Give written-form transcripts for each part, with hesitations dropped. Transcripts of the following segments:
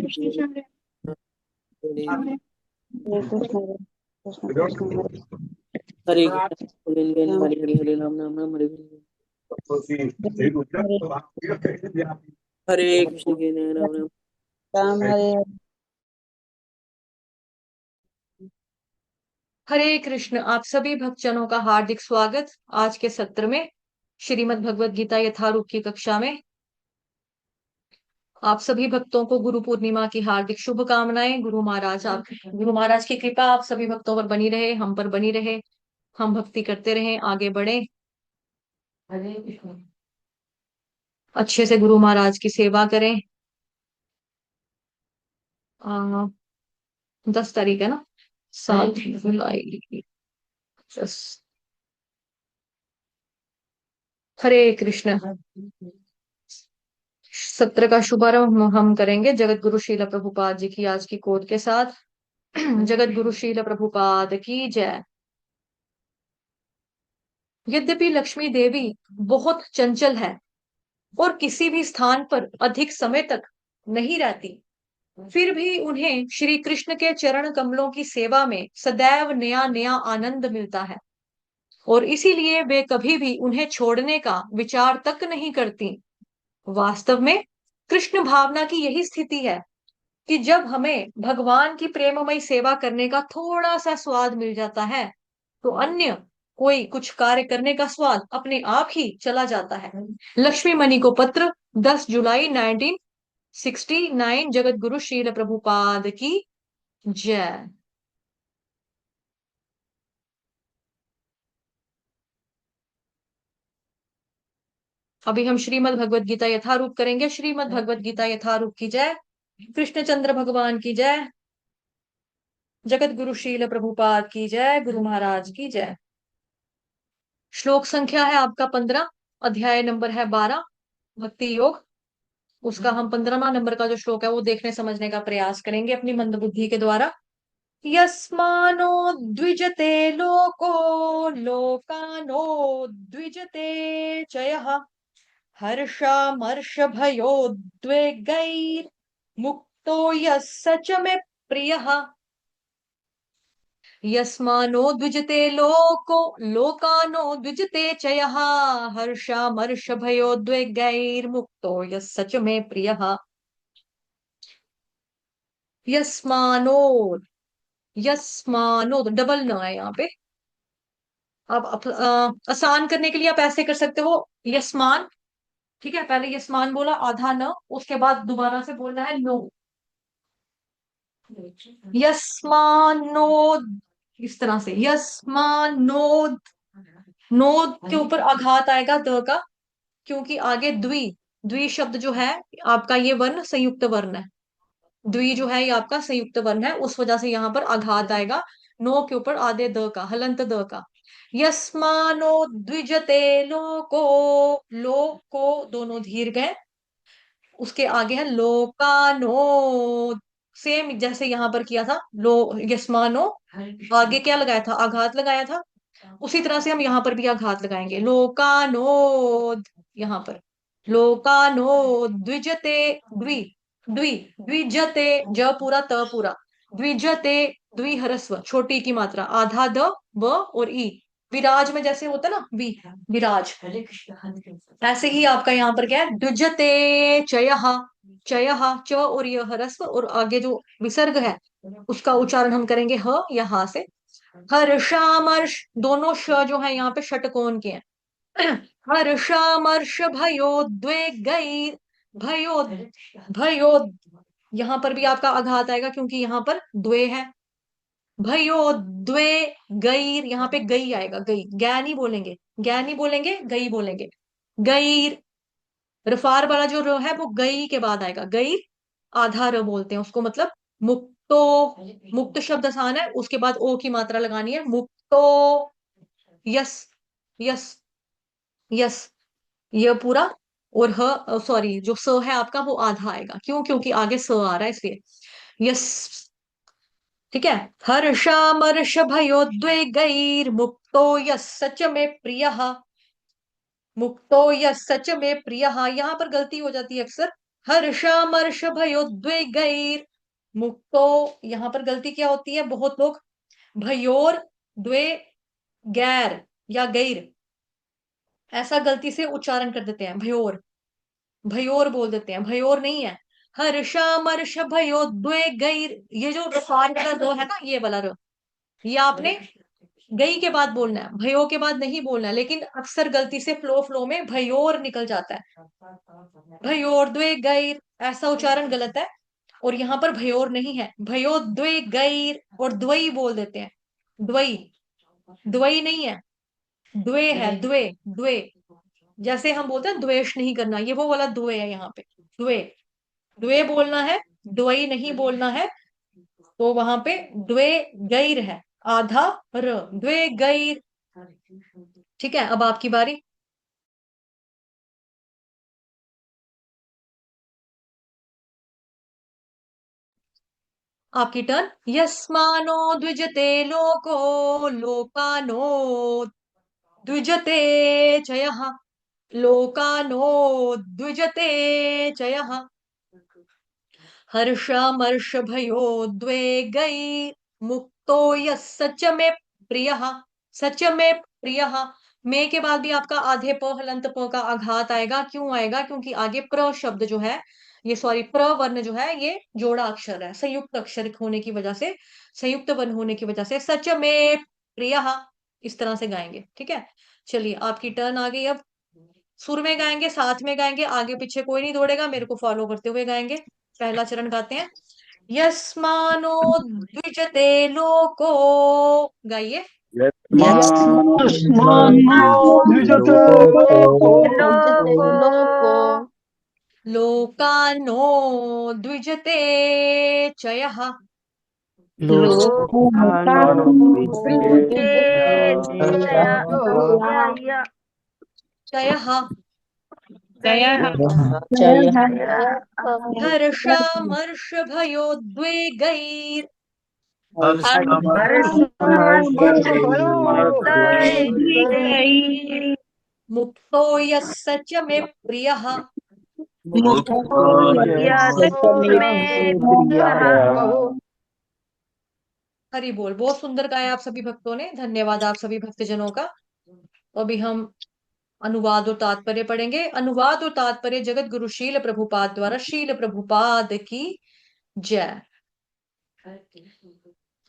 हरे कृष्ण कृष्ण कृष्ण हरे कृष्ण हरे हरे हरे राम राम राम हरे हरे हरे हरे कृष्ण के राम राम। राम हरे हरे कृष्ण। आप सभी भक्तजनों का हार्दिक स्वागत आज के सत्र में श्रीमद् भगवत गीता यथारूप की कक्षा में। आप सभी भक्तों को गुरु पूर्णिमा की हार्दिक शुभकामनाएं। गुरु महाराज की कृपा आप सभी भक्तों पर बनी रहे, हम पर बनी रहे, हम भक्ति करते रहें, आगे बढ़े। हरे कृष्ण। अच्छे से गुरु महाराज की सेवा करें। 10 तारीख है ना, 7 जुलाई। बस। हरे कृष्ण। सत्र का शुभारंभ हम करेंगे जगत गुरु श्रील प्रभुपाद जी की आज की कोट के साथ। जगत गुरु श्रील प्रभुपाद की जय। यद्यपि लक्ष्मी देवी बहुत चंचल है और किसी भी स्थान पर अधिक समय तक नहीं रहती, फिर भी उन्हें श्री कृष्ण के चरण कमलों की सेवा में सदैव नया नया आनंद मिलता है और इसीलिए वे कभी भी उन्हें छोड़ने का विचार तक नहीं करती। वास्तव में कृष्ण भावना की यही स्थिति है कि जब हमें भगवान की प्रेममय सेवा करने का थोड़ा सा स्वाद मिल जाता है तो अन्य कोई कुछ कार्य करने का स्वाद अपने आप ही चला जाता है। लक्ष्मी मणि को पत्र 10 जुलाई 1969। जगत गुरु श्रील प्रभुपाद की जय। अभी हम श्रीमद् भगवत गीता यथारूप करेंगे। श्रीमद् भगवत गीता यथारूप की जय। कृष्णचंद्र भगवान की जय। जगत गुरु श्रील प्रभुपाद की जय। गुरु महाराज की जय। श्लोक संख्या है आपका 15, अध्याय नंबर है 12, भक्ति योग। उसका हम 15वां नंबर का जो श्लोक है वो देखने समझने का प्रयास करेंगे अपनी मंद बुद्धि के द्वारा। यस्मानो द्विजते लोको लोकानो द्विजते चयः हर्षामर्ष भयोद्वेगैर् मुक्तो यः स च मे प्रियः। यस्मानो द्विजते लोको लोकानो द्विजते चयः हर्षामर्ष भयोद्वेगैर्मुक्तो यः स च मे प्रियः। यस्मानो, यस्मानो डबल न है यहाँ पे। अब आसान करने के लिए आप ऐसे कर सकते हो, यस्मान। ठीक है, पहले यस्मान बोला आधा न, उसके बाद दोबारा से बोलना है नो। यस्मानो, इस तरह से यस्मानो। नोद के ऊपर आघात आएगा द का, क्योंकि आगे द्वि, द्वि शब्द जो है आपका ये वर्ण संयुक्त वर्ण है। द्वि जो है ये आपका संयुक्त वर्ण है, उस वजह से यहाँ पर आघात आएगा नो के ऊपर आधे द का, हलंत द का। यस्मानो द्विजते लोको, लोको दोनों धीर गए। उसके आगे है लोकानो, सेम जैसे यहाँ पर किया था लो। यस्मानो आगे क्या लगाया था, आघात लगाया था। उसी तरह से हम यहाँ पर भी आघात लगाएंगे, लोकानोद। यहाँ पर लोकानो द्विजते, द्वि, द्वि द्विजते, ज पूरा त पूरा, द्विजते, द्विहरस्व छोटी की मात्रा, आधा द ब और ई। विराज में जैसे होता है ना वी, विराज, ऐसे ही आपका यहाँ पर क्या है, द्विजते चयः, चयः च और यह ह्रस्व, और आगे जो विसर्ग है उसका उच्चारण हम करेंगे ह या हा से। हर्षामर्ष, दोनों श जो है यहाँ पे षटकोण के हैं। हर्षामर्ष भयोद्वेगैर, भयो, भयो, यहाँ पर भी आपका आघात आएगा क्योंकि यहाँ पर द्वे है। भयोद्वे गैर, यहाँ पे गई आएगा, गई, गै नहीं बोलेंगे, गै नहीं बोलेंगे, गई बोलेंगे। गैर, रफार वाला जो र है वो गई के बाद आएगा, गई आधा र बोलते हैं उसको, मतलब मुक्तो। मुक्त शब्द आसान है, उसके बाद ओ की मात्रा लगानी है, मुक्तो। यस, यस, यस, ये पूरा। और ह सॉरी जो स है आपका वो आधा आएगा, क्यों, क्योंकि आगे स आ रहा है इसलिए। यस, ठीक है। हर्षामर्ष भयोद्वेगैर मुक्तो यः सच में प्रियः, मुक्तो यः सच में प्रियः। यहाँ पर गलती हो जाती है अक्सर, हर्षामर्ष भयोद्वेगैर मुक्तो। यहाँ पर गलती क्या होती है, बहुत लोग भयोर द्वे गैर या गैर ऐसा गलती से उच्चारण कर देते हैं, भयोर भयोर बोल देते हैं, भयोर नहीं है। हर्षामर्ष भयोद्वेगैर, ये जो रसायन का रो है ना, ये वाला रो, ये आपने गई के बाद बोलना है, भयो के बाद नहीं बोलना है, लेकिन अक्सर गलती से फ्लो फ्लो में भयोर निकल जाता है। भयोर्द्वेगैर ऐसा उच्चारण गलत है, और यहाँ पर भयोर नहीं है, भयोद्वेगैर, और द्वई बोल देते हैं, द्वई, द्वई नहीं है, द्वे है, द्वे द्वे। जैसे हम बोलते हैं द्वेष नहीं करना, ये वो वाला द्वे है, यहाँ पे द्वे, द्वे बोलना है, द्वई नहीं बोलना है। तो वहां पे द्वे गैर है, आधा र, द्वे गैर। ठीक है, अब आपकी बारी। आपकी टर्न। यस्मानो द्विजते लोको लोकानो द्विजते चयः, लोकानो द्विजते चयः। हर्षामर्ष भयोद्वेगै मुक्तो यः सच में प्रियः, सच में प्रियः। में के बाद भी आपका आधे प हलंत प का आघात आएगा, क्यों आएगा, क्योंकि आगे प्र शब्द जो है, ये सॉरी प्र वर्ण जो है ये जोड़ा अक्षर है, संयुक्त अक्षर होने की वजह से, संयुक्त वर्ण होने की वजह से सच में प्रियः इस तरह से गाएंगे। ठीक है, चलिए आपकी टर्न आ गई। अब सुर में गाएंगे, साथ में गाएंगे, आगे पीछे कोई नहीं दौड़ेगा, मेरे को फॉलो करते हुए गाएंगे। पहला चरण गाते हैं। यस्मानो द्विजते लोको, गाइए। यस्मान्नो द्विजते लोको लोकानो द्विजते चयः, लोकानो चयः। जय हर्षामर्ष भयोद्वेगैर मुक्तो यः सच में प्रियः। हरि बोल, बहुत सुंदर गाया आप सभी भक्तों ने, धन्यवाद आप सभी भक्तजनों का। तो अभी हम अनुवाद और तात्पर्य पढ़ेंगे। अनुवाद और तात्पर्य जगत गुरु शील प्रभुपाद द्वारा, शील प्रभुपाद की जय।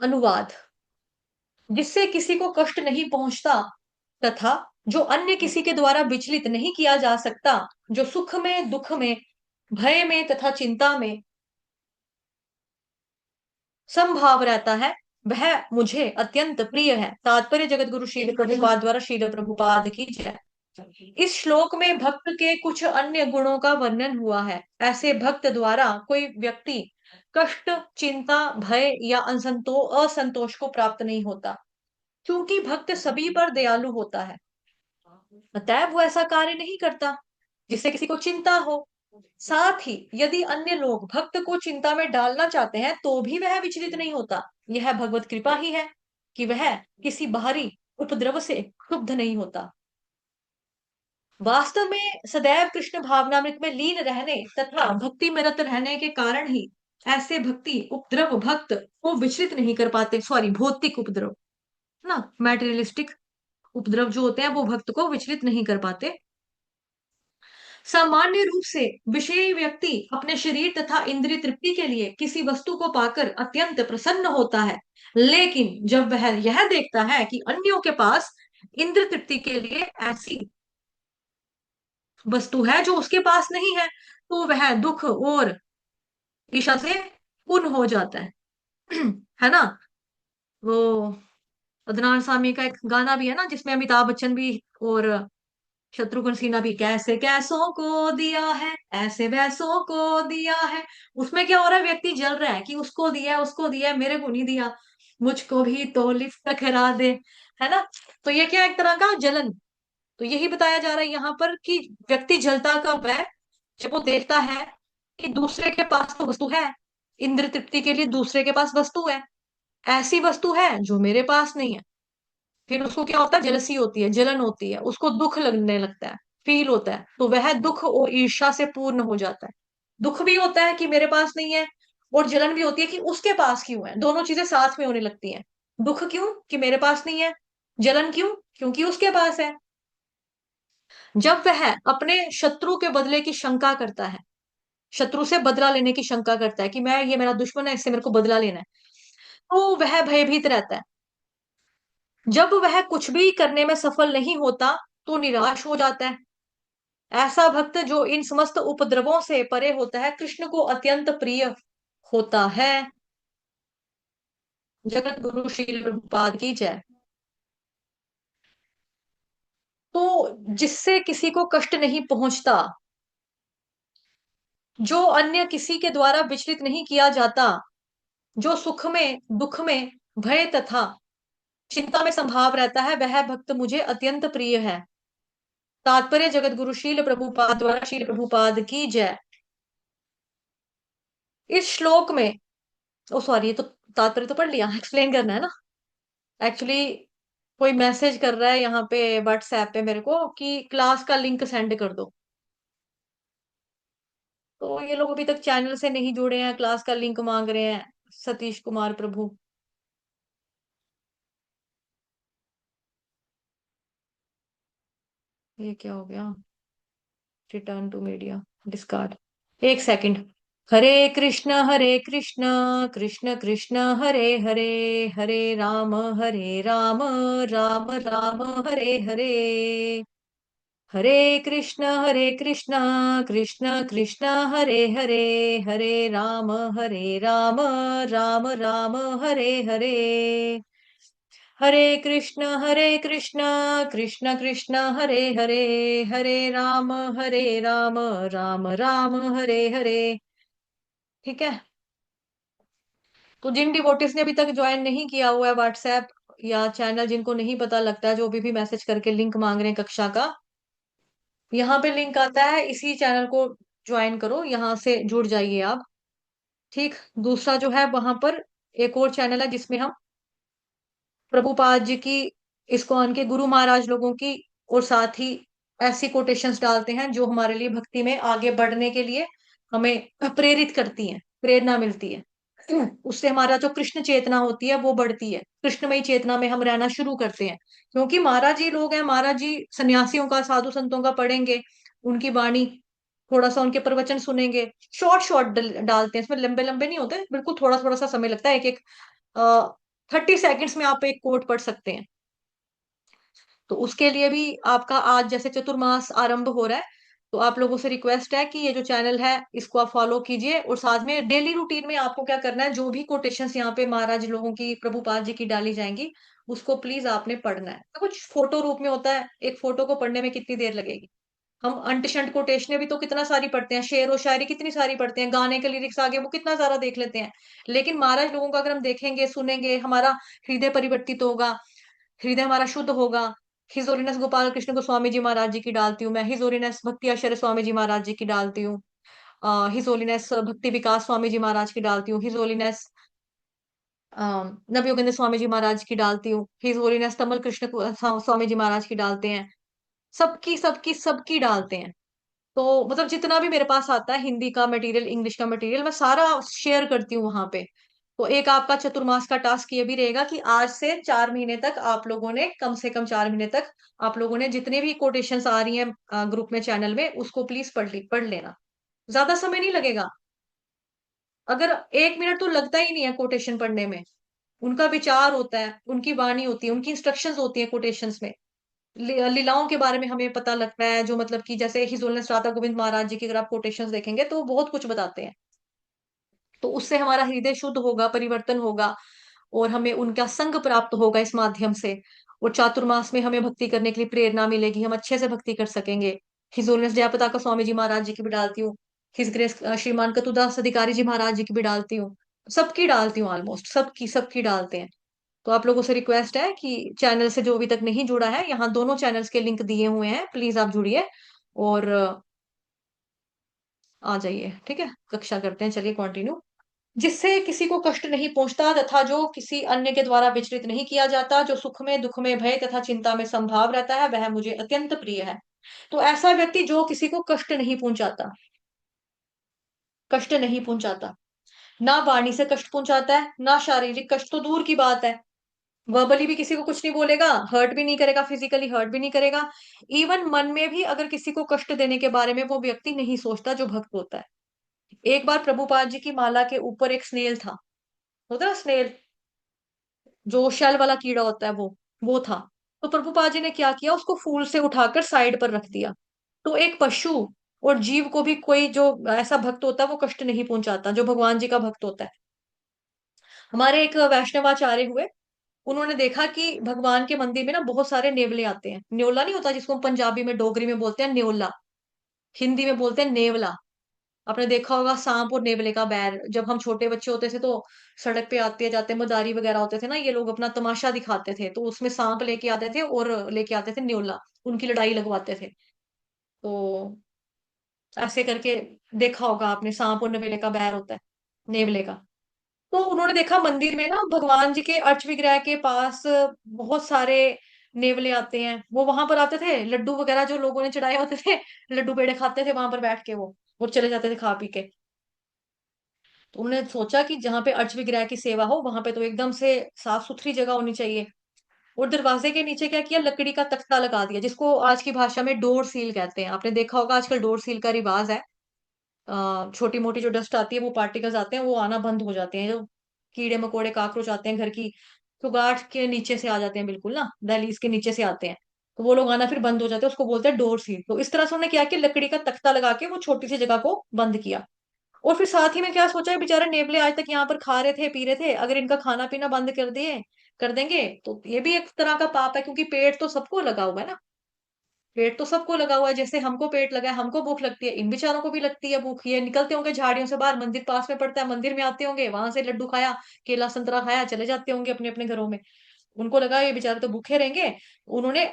अनुवाद। जिससे किसी को कष्ट नहीं पहुंचता तथा जो अन्य किसी के द्वारा विचलित नहीं किया जा सकता, जो सुख में दुख में भय में तथा चिंता में समभाव रहता है, वह मुझे अत्यंत प्रिय है। तात्पर्य जगत गुरु शील प्रभुपाद द्वारा, शील प्रभुपाद की जय। इस श्लोक में भक्त के कुछ अन्य गुणों का वर्णन हुआ है। ऐसे भक्त द्वारा कोई व्यक्ति कष्ट, चिंता, भय या असंतोष को प्राप्त नहीं होता, क्योंकि भक्त सभी पर दयालु होता है। अतः वो ऐसा कार्य नहीं करता जिससे किसी को चिंता हो। साथ ही यदि अन्य लोग भक्त को चिंता में डालना चाहते हैं तो भी वह विचलित नहीं होता। यह भगवत कृपा ही है कि वह किसी बाहरी उपद्रव से क्षुब्ध नहीं होता। वास्तव में सदैव कृष्ण भावनामृत में लीन रहने तथा भक्ति में रत रहने के कारण ही ऐसे भक्ति उपद्रव भक्त को विचलित नहीं कर पाते। सॉरी, भौतिक उपद्रव ना, मैटेरियलिस्टिक उपद्रव जो होते हैं वो भक्त को विचलित नहीं कर पाते। सामान्य रूप से विषयी व्यक्ति अपने शरीर तथा इंद्रिय तृप्ति के लिए किसी वस्तु को पाकर अत्यंत प्रसन्न होता है, लेकिन जब वह यह देखता है कि अन्यों के पास इंद्रिय तृप्ति के लिए ऐसी वस्तु है जो उसके पास नहीं है, तो वह दुख और ईर्ष्या से पूर्ण हो जाता है। है ना, वो अदनान सामी का एक गाना भी है ना, जिसमें अमिताभ बच्चन भी और शत्रुघ्न सिन्हा भी, कैसे कैसों को दिया है ऐसे वैसों को दिया है। उसमें क्या हो रहा है, व्यक्ति जल रहा है कि उसको दिया, उसको दिया, मेरे को नहीं दिया, मुझको भी तो लिफ्ट करा दे। है ना, तो ये क्या, एक तरह का जलन। तो यही बताया जा रहा है यहाँ पर कि व्यक्ति जलता कब है, जब वो देखता है कि दूसरे के पास तो वस्तु है, इंद्र तृप्ति के लिए दूसरे के पास वस्तु है, ऐसी वस्तु है जो मेरे पास नहीं है। फिर उसको क्या होता है, जलसी होती है, जलन होती है, उसको दुख लगने लगता है, फील होता है, तो वह दुख और ईर्ष्या से पूर्ण हो जाता है। दुख भी होता है कि मेरे पास नहीं है, और जलन भी होती है कि उसके पास क्यों है। दोनों चीजें साथ में होने लगती हैं। दुख क्यों कि मेरे पास नहीं है, जलन क्यों क्योंकि उसके पास है। जब वह अपने शत्रु के बदले की शंका करता है, शत्रु से बदला लेने की शंका करता है कि मैं, ये मेरा दुश्मन है, इससे मेरे को बदला लेना है, तो वह भयभीत रहता है। जब वह कुछ भी करने में सफल नहीं होता तो निराश हो जाता है। ऐसा भक्त जो इन समस्त उपद्रवों से परे होता है, कृष्ण को अत्यंत प्रिय होता है। जगत गुरु श्री प्रभुपाद की जय। तो जिससे किसी को कष्ट नहीं पहुंचता, जो अन्य किसी के द्वारा विचलित नहीं किया जाता, जो सुख में दुख में भय तथा चिंता में संभाव रहता है, वह भक्त मुझे अत्यंत प्रिय है। तात्पर्य जगत गुरु शील प्रभुपाद द्वारा शील प्रभुपाद की जय। इस श्लोक में, ओ सॉरी, ये तो तात्पर्य तो पढ़ लिया, एक्सप्लेन करना है ना। एक्चुअली कोई मैसेज कर रहा है यहाँ पे व्हाट्सएप पे मेरे को कि क्लास का लिंक सेंड कर दो। तो ये लोग अभी तक चैनल से नहीं जुड़े हैं, क्लास का लिंक मांग रहे हैं। सतीश कुमार प्रभु, ये क्या हो गया? Return to media, discard. एक सेकंड। हरे कृष्ण कृष्ण कृष्ण हरे हरे, हरे राम राम राम हरे हरे, हरे कृष्ण कृष्ण कृष्ण हरे हरे, हरे राम राम राम हरे हरे, हरे कृष्ण कृष्ण कृष्ण हरे हरे, हरे राम राम राम हरे हरे। ठीक है। तो जिन डिवोटिस ने अभी तक ज्वाइन नहीं किया हुआ है व्हाट्सएप या चैनल, जिनको नहीं पता लगता है, जो भी मैसेज करके लिंक मांग रहे हैं कक्षा का, यहाँ पे लिंक आता है, इसी चैनल को ज्वाइन करो, यहाँ से जुड़ जाइए आप। ठीक। दूसरा जो है, वहां पर एक और चैनल है जिसमें हम प्रभुपाद जी की, इस्कॉन के गुरु महाराज लोगों की, और साथ ही ऐसी कोटेशंस डालते हैं जो हमारे लिए भक्ति में आगे बढ़ने के लिए हमें प्रेरित करती हैं, प्रेरणा मिलती है। उससे हमारा जो कृष्ण चेतना होती है वो बढ़ती है, कृष्णमयी चेतना में हम रहना शुरू करते हैं। क्योंकि महाराज जी लोग हैं, महाराज जी सन्यासियों का, साधु संतों का पढ़ेंगे, उनकी वाणी, थोड़ा सा उनके प्रवचन सुनेंगे, शॉर्ट शॉर्ट डालते हैं, इसमें लंबे लंबे नहीं होते, बिल्कुल थोड़ा थोड़ा सा समय लगता है। एक एक 30 सेकेंड्स में आप एक कोट पढ़ सकते हैं। तो उसके लिए भी आपका, आज जैसे चतुर्मास आरंभ हो रहा है, तो आप लोगों से रिक्वेस्ट है कि ये जो चैनल है इसको आप फॉलो कीजिए, और साथ में डेली रूटीन में आपको क्या करना है, जो भी कोटेशंस यहाँ पे महाराज लोगों की, प्रभुपाद जी की डाली जाएंगी, उसको प्लीज आपने पढ़ना है। तो कुछ फोटो रूप में होता है, एक फोटो को पढ़ने में कितनी देर लगेगी। हम अंट शंट कोटेशनें भी तो कितना सारी पढ़ते हैं, शेर और शायरी कितनी सारी पढ़ते हैं, गाने के लिरिक्स आगे वो कितना सारा देख लेते हैं। लेकिन महाराज लोगों का अगर हम देखेंगे सुनेंगे, हमारा हृदय परिवर्तित होगा, हृदय हमारा शुद्ध होगा। हिज होलीनेस गोपाल कृष्ण गोस्वामी जी महाराज जी की डालती हूँ मैं, हिज होलीनेस भक्ति आचार्य स्वामी जी महाराज जी की डालती हूँ, हिज होलीनेस भक्ति विकास स्वामी जी महाराज की डालती हूँ, हिज होलीनेस नवयोगेंद्र स्वामी जी महाराज की डालती हूँ, हिज होलीनेस तमल कृष्ण स्वामी जी महाराज की डालते हैं। सबकी सबकी सबकी डालते हैं। तो मतलब जितना भी मेरे पास आता है, हिंदी का मटेरियल, इंग्लिश का मटेरियल, मैं सारा शेयर करती हूँ वहां पे। तो एक आपका चतुर्मास का टास्क ये भी रहेगा कि आज से 4 महीने तक आप लोगों ने, कम से कम 4 महीने तक आप लोगों ने जितने भी कोटेशंस आ रही हैं ग्रुप में, चैनल में, उसको प्लीज पढ़ लेना। ज्यादा समय नहीं लगेगा, अगर 1 मिनट तो लगता ही नहीं है कोटेशन पढ़ने में। उनका विचार होता है, उनकी वाणी होती है, उनकी इंस्ट्रक्शंस होती है कोटेशंस में, लीलाओं के बारे में हमें पता लगता है, जो मतलब कि जैसे हिज होलीनेस राधा गोविंद महाराज जी की अगर आप कोटेशंस देखेंगे तो वो बहुत कुछ बताते हैं। तो उससे हमारा हृदय शुद्ध होगा, परिवर्तन होगा, और हमें उनका संग प्राप्त होगा इस माध्यम से। और चातुर्मास में हमें भक्ति करने के लिए प्रेरणा मिलेगी, हम अच्छे से भक्ति कर सकेंगे। हिज होलीनेस जयपताका स्वामी जी महाराज जी की भी डालती हूँ, हिज ग्रेस श्रीमान कतुदास अधिकारी जी महाराज जी की भी डालती हूँ, सबकी डालती हूँ, ऑलमोस्ट सबकी सबकी डालते हैं। तो आप लोगों से रिक्वेस्ट है कि चैनल से जो अभी तक नहीं जुड़ा है, यहाँ दोनों चैनल्स के लिंक दिए हुए हैं, प्लीज आप जुड़िए और आ जाइए। ठीक है, कक्षा करते हैं, चलिए कंटिन्यू। जिससे किसी को कष्ट नहीं पहुंचता तथा जो किसी अन्य के द्वारा विचलित नहीं किया जाता, जो सुख में दुख में भय तथा चिंता में संभाव रहता है, वह मुझे अत्यंत प्रिय है। तो ऐसा व्यक्ति जो किसी को कष्ट नहीं पहुंचाता, कष्ट नहीं पहुंचाता। ना वाणी से कष्ट पहुंचाता है, ना शारीरिक कष्ट तो दूर की बात है, वर्बली भी किसी को कुछ नहीं बोलेगा, हर्ट भी नहीं करेगा, फिजिकली हर्ट भी नहीं करेगा। इवन मन में भी अगर किसी को कष्ट देने के बारे में वो व्यक्ति नहीं सोचता जो भक्त होता है। एक बार प्रभुपाद जी की माला के ऊपर एक स्नेल था, होता है ना स्नेल, जो शेल वाला कीड़ा होता है, वो था। तो प्रभुपाद जी ने क्या किया, उसको फूल से उठाकर साइड पर रख दिया। तो एक पशु और जीव को भी कोई जो ऐसा भक्त होता है वो कष्ट नहीं पहुंचाता, जो भगवान जी का भक्त होता है। हमारे एक वैष्णवाचार्य हुए, उन्होंने देखा कि भगवान के मंदिर में ना बहुत सारे नेवले आते हैं। न्योला नहीं होता जिसको हम पंजाबी में डोगरी में बोलते हैं न्योला, हिंदी में बोलते हैं नेवला। आपने देखा होगा सांप और नेवले का बैर, जब हम छोटे बच्चे होते थे तो सड़क पे आते जाते मदारी वगैरह होते थे ना, ये लोग अपना तमाशा दिखाते थे, तो उसमें सांप लेके आते थे और लेके आते थे न्योला, उनकी लड़ाई लगवाते थे। तो ऐसे करके देखा होगा आपने, सांप और नेवले का बैर होता है, नेवले का। तो उन्होंने देखा मंदिर में ना भगवान जी के अर्च विग्रह के पास बहुत सारे नेवले आते हैं, वो वहां पर आते थे, लड्डू वगैरह जो लोगों ने चढ़ाए होते थे, लड्डू पेड़े खाते थे वहां पर बैठ के वो, और चले जाते थे खा पी के। तो उन्होंने सोचा कि जहां पे अर्च विग्रह की सेवा हो वहां पे तो एकदम से साफ सुथरी जगह होनी चाहिए। और दरवाजे के नीचे क्या किया, लकड़ी का तख्ता लगा दिया, जिसको आज की भाषा में डोर सील कहते हैं। आपने देखा होगा आजकल डोर सील का रिवाज है। छोटी मोटी जो डस्ट आती है, वो पार्टिकल्स आते हैं, वो आना बंद हो जाते हैं, जो कीड़े मकोड़े काकरोच आते हैं घर की चुगाठ के नीचे से आ जाते हैं, बिल्कुल ना दहलीज के नीचे से आते हैं, तो वो लोग आना फिर बंद हो जाते हैं, उसको बोलते हैं डोर सील। तो इस तरह से उन्होंने क्या किया, लकड़ी का तख्ता लगा के वो छोटी सी जगह को बंद किया। और फिर साथ ही में क्या सोचा है, बेचारे नेवले आज तक यहाँ पर खा रहे थे पी रहे थे, अगर इनका खाना पीना बंद कर देंगे तो ये भी एक तरह का पाप है, क्योंकि पेट तो सबको लगा हुआ है ना, पेट तो सबको लगा हुआ है, जैसे हमको पेट लगा है, हमको भूख लगती है, इन बेचारों को भी लगती है भूख। ये निकलते होंगे झाड़ियों से बाहर, मंदिर पास में पड़ता है, मंदिर में आते होंगे, वहां से लड्डू खाया, केला संतरा खाया, चले जाते होंगे अपने अपने घरों में। उनको लगा ये बेचारे तो भूखे रहेंगे, उन्होंने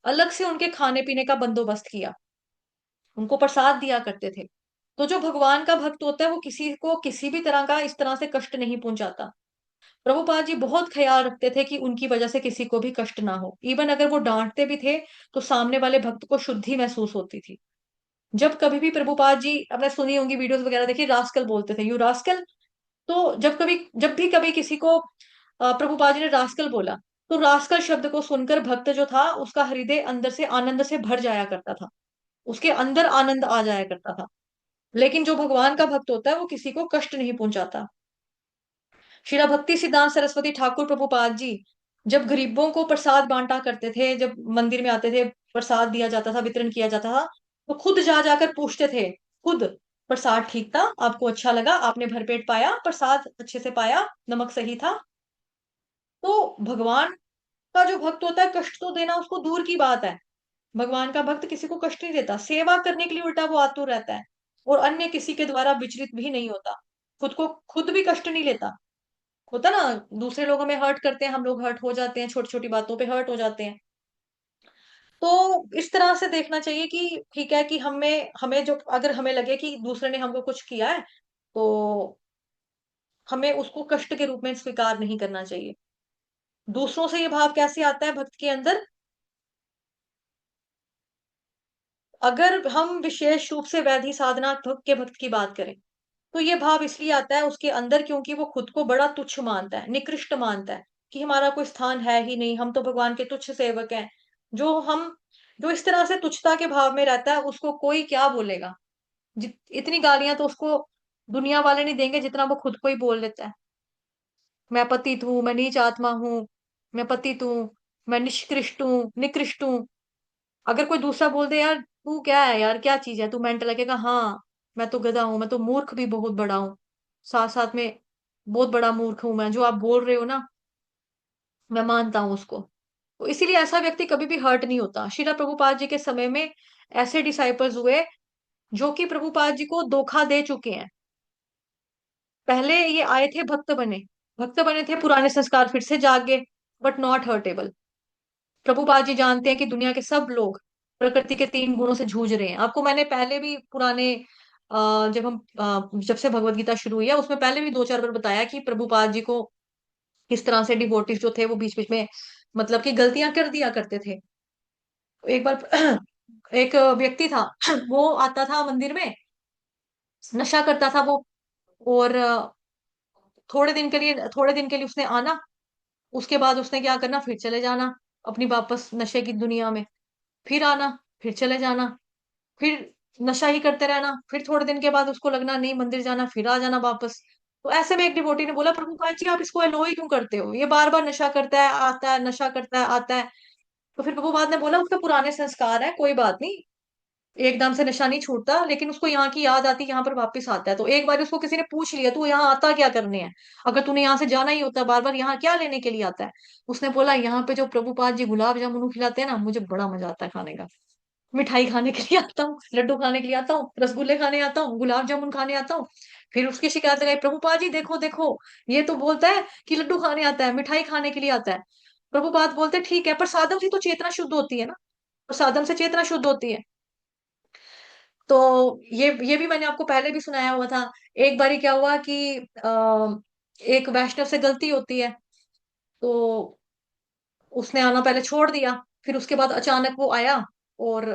अलग से उनके खाने पीने का बंदोबस्त किया, उनको प्रसाद दिया करते थे। तो जो भगवान का भक्त होता है वो किसी को किसी भी तरह का इस तरह से कष्ट नहीं पहुंचाता। प्रभुपाद जी बहुत ख्याल रखते थे कि उनकी वजह से किसी को भी कष्ट ना हो। इवन अगर वो डांटते भी थे तो सामने वाले भक्त को शुद्धि महसूस होती थी। जब कभी भी प्रभुपाद जी, आपने सुनी होंगी वीडियोस वगैरह देखी, रास्कल बोलते थे, यू रास्कल। तो जब भी कभी किसी को प्रभुपाद जी ने रास्कल बोला, तो रास्कल शब्द को सुनकर भक्त जो था उसका हृदय अंदर से आनंद से भर जाया करता था, उसके अंदर आनंद आ जाया करता था। लेकिन जो भगवान का भक्त होता है वो किसी को कष्ट नहीं पहुंचाता। श्रीला भक्ति सिद्धांत सरस्वती ठाकुर प्रभुपाद जी जब गरीबों को प्रसाद बांटा करते थे, जब मंदिर में आते थे, प्रसाद दिया जाता था, वितरण किया जाता था, तो खुद जा जाकर पूछते थे, खुद, प्रसाद ठीक था, आपको अच्छा लगा, आपने भरपेट पाया, प्रसाद अच्छे से पाया, नमक सही था। तो भगवान का जो भक्त होता है, कष्ट तो देना उसको दूर की बात है, भगवान का भक्त किसी को कष्ट नहीं देता, सेवा करने के लिए उल्टा वो आतुर रहता है, और अन्य किसी के द्वारा विचलित भी नहीं होता, खुद भी कष्ट नहीं लेता। होता ना, दूसरे लोग हमें हर्ट करते हैं, हम लोग हर्ट हो जाते हैं, छोटी छोटी बातों पे हर्ट हो जाते हैं। तो इस तरह से देखना चाहिए कि ठीक है कि हमें हमें जो, अगर हमें लगे कि दूसरे ने हमको कुछ किया है, तो हमें उसको कष्ट के रूप में स्वीकार नहीं करना चाहिए। दूसरों से ये भाव कैसे आता है भक्त के अंदर, अगर हम विशेष रूप से वैधि साधना भक्त के भक्त की बात करें, तो ये भाव इसलिए आता है उसके अंदर क्योंकि वो खुद को बड़ा तुच्छ मानता है, निकृष्ट मानता है, कि हमारा कोई स्थान है ही नहीं, हम तो भगवान के तुच्छ सेवक हैं। जो हम जो इस तरह से तुच्छता के भाव में रहता है उसको कोई क्या बोलेगा, इतनी गालियां तो उसको दुनिया वाले नहीं देंगे जितना वो खुद को ही बोल लेता है। मैं पतित हूँ, मैं नीच आत्मा हूँ, मैं पतित हूँ, मैं निष्कृष्ट हूँ, निकृष्ट हूँ। अगर कोई दूसरा बोल दे यार तू क्या है यार, क्या चीज है तू, मेंटल लगेगा, हाँ मैं तो गधा हूं, मैं तो मूर्ख भी बहुत बड़ा हूँ, साथ साथ में बहुत बड़ा मूर्ख हूं मैं, जो आप बोल रहे हो ना मैं मानता हूं उसको। तो इसीलिए ऐसा व्यक्ति कभी भी हर्ट नहीं होता। श्रीला प्रभुपाद जी के समय में ऐसे डिसाइपल्स हुए जो कि प्रभुपाद जी को धोखा दे चुके हैं। पहले ये आए थे भक्त बने थे, पुराने संस्कार फिर से जाग गए, बट नॉट हर्टेबल। प्रभुपाद जी जानते हैं कि दुनिया के सब लोग प्रकृति के तीन गुणों से जूझ रहे हैं। आपको मैंने पहले भी पुराने जब से भगवत गीता शुरू हुई है उसमें पहले भी दो चार बार बताया कि प्रभुपाद जी को किस तरह से डिवोटीज जो थे वो बीच बीच में मतलब कि गलतियां कर दिया करते थे। एक बार एक व्यक्ति था वो आता था मंदिर में, नशा करता था वो। और थोड़े दिन के लिए उसने आना, उसके बाद उसने क्या करना, फिर चले जाना अपनी वापस नशे की दुनिया में। फिर आना, फिर चले जाना, फिर नशा ही करते रहना। फिर थोड़े दिन के बाद उसको लगना नहीं मंदिर जाना, फिर आ जाना वापस। तो ऐसे में एक डिवोटी ने बोला, प्रभु पाद जी आप इसको अनोई क्यों करते हो, ये बार बार नशा करता है, आता है, नशा करता है, आता है। तो फिर प्रभुपाद ने बोला उसके पुराने संस्कार है, कोई बात नहीं, एकदम से नशा नहीं छूटता, लेकिन उसको यहाँ की याद आती, यहाँ पर वापस आता है। तो एक बार उसको किसी ने पूछ लिया, तू यहाँ आता क्या करने है, अगर तूने यहाँ से जाना ही होता बार बार, यहाँ क्या लेने के लिए आता है। उसने बोला, यहाँ पे जो प्रभुपाद जी गुलाब जामुन खिलाते हैं ना, मुझे बड़ा मजा आता है खाने का। मिठाई खाने के लिए आता हूँ, लड्डू खाने के लिए आता हूँ, रसगुल्ले खाने आता हूँ, गुलाब जामुन खाने आता हूँ। फिर उसकी शिकायत लगाई, प्रभुपाद जी देखो देखो, ये तो बोलता है कि लड्डू खाने आता है, मिठाई खाने के लिए आता है। प्रभुपाद बोलते ठीक है, पर साधन से तो चेतना शुद्ध होती है ना, और साधन से चेतना शुद्ध होती है। तो ये भी मैंने आपको पहले भी सुनाया हुआ था। एक बारी क्या हुआ कि एक वैष्णव से गलती होती है, तो उसने आना पहले छोड़ दिया। फिर उसके बाद अचानक वो आया और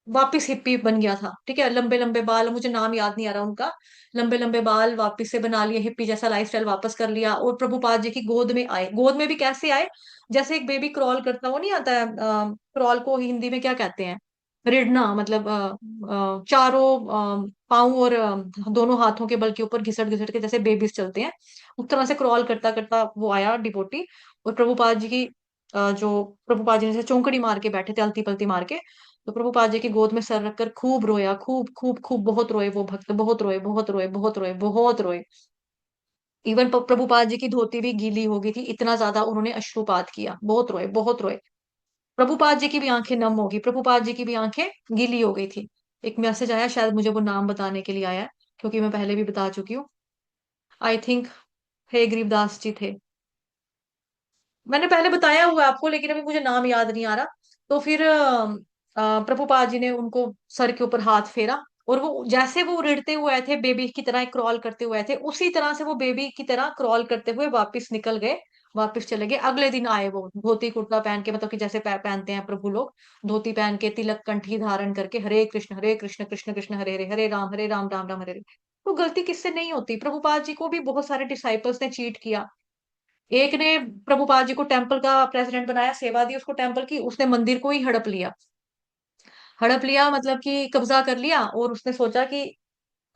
वापिस हिप्पी बन गया था, ठीक है, लंबे लंबे बाल, मुझे नाम याद नहीं आ रहा उनका। लंबे लंबे बाल वापिस से बना लिए, हिप्पी जैसा लाइफस्टाइल वापस कर लिया, और प्रभुपाद जी की गोद में आए। गोद में भी कैसे आए, जैसे एक बेबी क्रॉल करता, वो नहीं आता है, क्रॉल को हिंदी में क्या कहते हैं, रिड़ना, मतलब चारों पाँव और दोनों हाथों के बल के ऊपर घिसट घिसट के जैसे बेबीज चलते हैं, उस तरह से क्रॉल करता करता वो आया डिवोटी। और प्रभुपाद जी की जो प्रभुपाद जी ने जैसे चौंकड़ी मार के बैठे थे, अलती पलती मार के, तो प्रभुपाद जी की गोद में सर रखकर खूब रोया, खूब खूब खूब, बहुत रोए वो भक्त, बहुत रोए, बहुत रोए, बहुत रोए, बहुत रोए। इवन प्रभुपाद जी की धोती भी गीली हो गई थी, इतना ज्यादा उन्होंने अश्रुपात किया, बहुत रोए, बहुत रोए। प्रभुपाद जी की भी आंखें नम हो गई, प्रभुपाद जी की भी आंखें गीली हो गई थी। एक मैसेज आया, शायद मुझे वो नाम बताने के लिए आया है, क्योंकि मैं पहले भी बता चुकी हूँ। आई थिंक हे गरीबदास जी थे। मैंने पहले बताया हुआ है आपको, लेकिन अभी मुझे नाम याद नहीं आ रहा। तो फिर प्रभुपाद जी ने उनको सर के ऊपर हाथ फेरा, और वो जैसे वो रिड़ते हुए आए थे, बेबी की तरह क्रॉल करते हुए आए थे, उसी तरह से वो बेबी की तरह क्रॉल करते हुए वापस निकल गए, वापस चले गए। अगले दिन आए वो धोती कुर्ता पहन के, मतलब कि जैसे पहनते हैं प्रभु लोग, धोती पहन के, तिलक कंठी धारण करके, हरे कृष्ण कृष्ण कृष्ण हरे हरे, हरे राम राम राम हरे हरे। वो गलती किससे नहीं होती, प्रभुपाद जी को भी बहुत सारे डिसाइपल्स ने चीट किया। एक ने प्रभुपाद जी को टेम्पल का प्रेसिडेंट बनाया, सेवा दी उसको टेम्पल की, उसने मंदिर को ही हड़प लिया। हड़प लिया मतलब कि कब्जा कर लिया, और उसने सोचा कि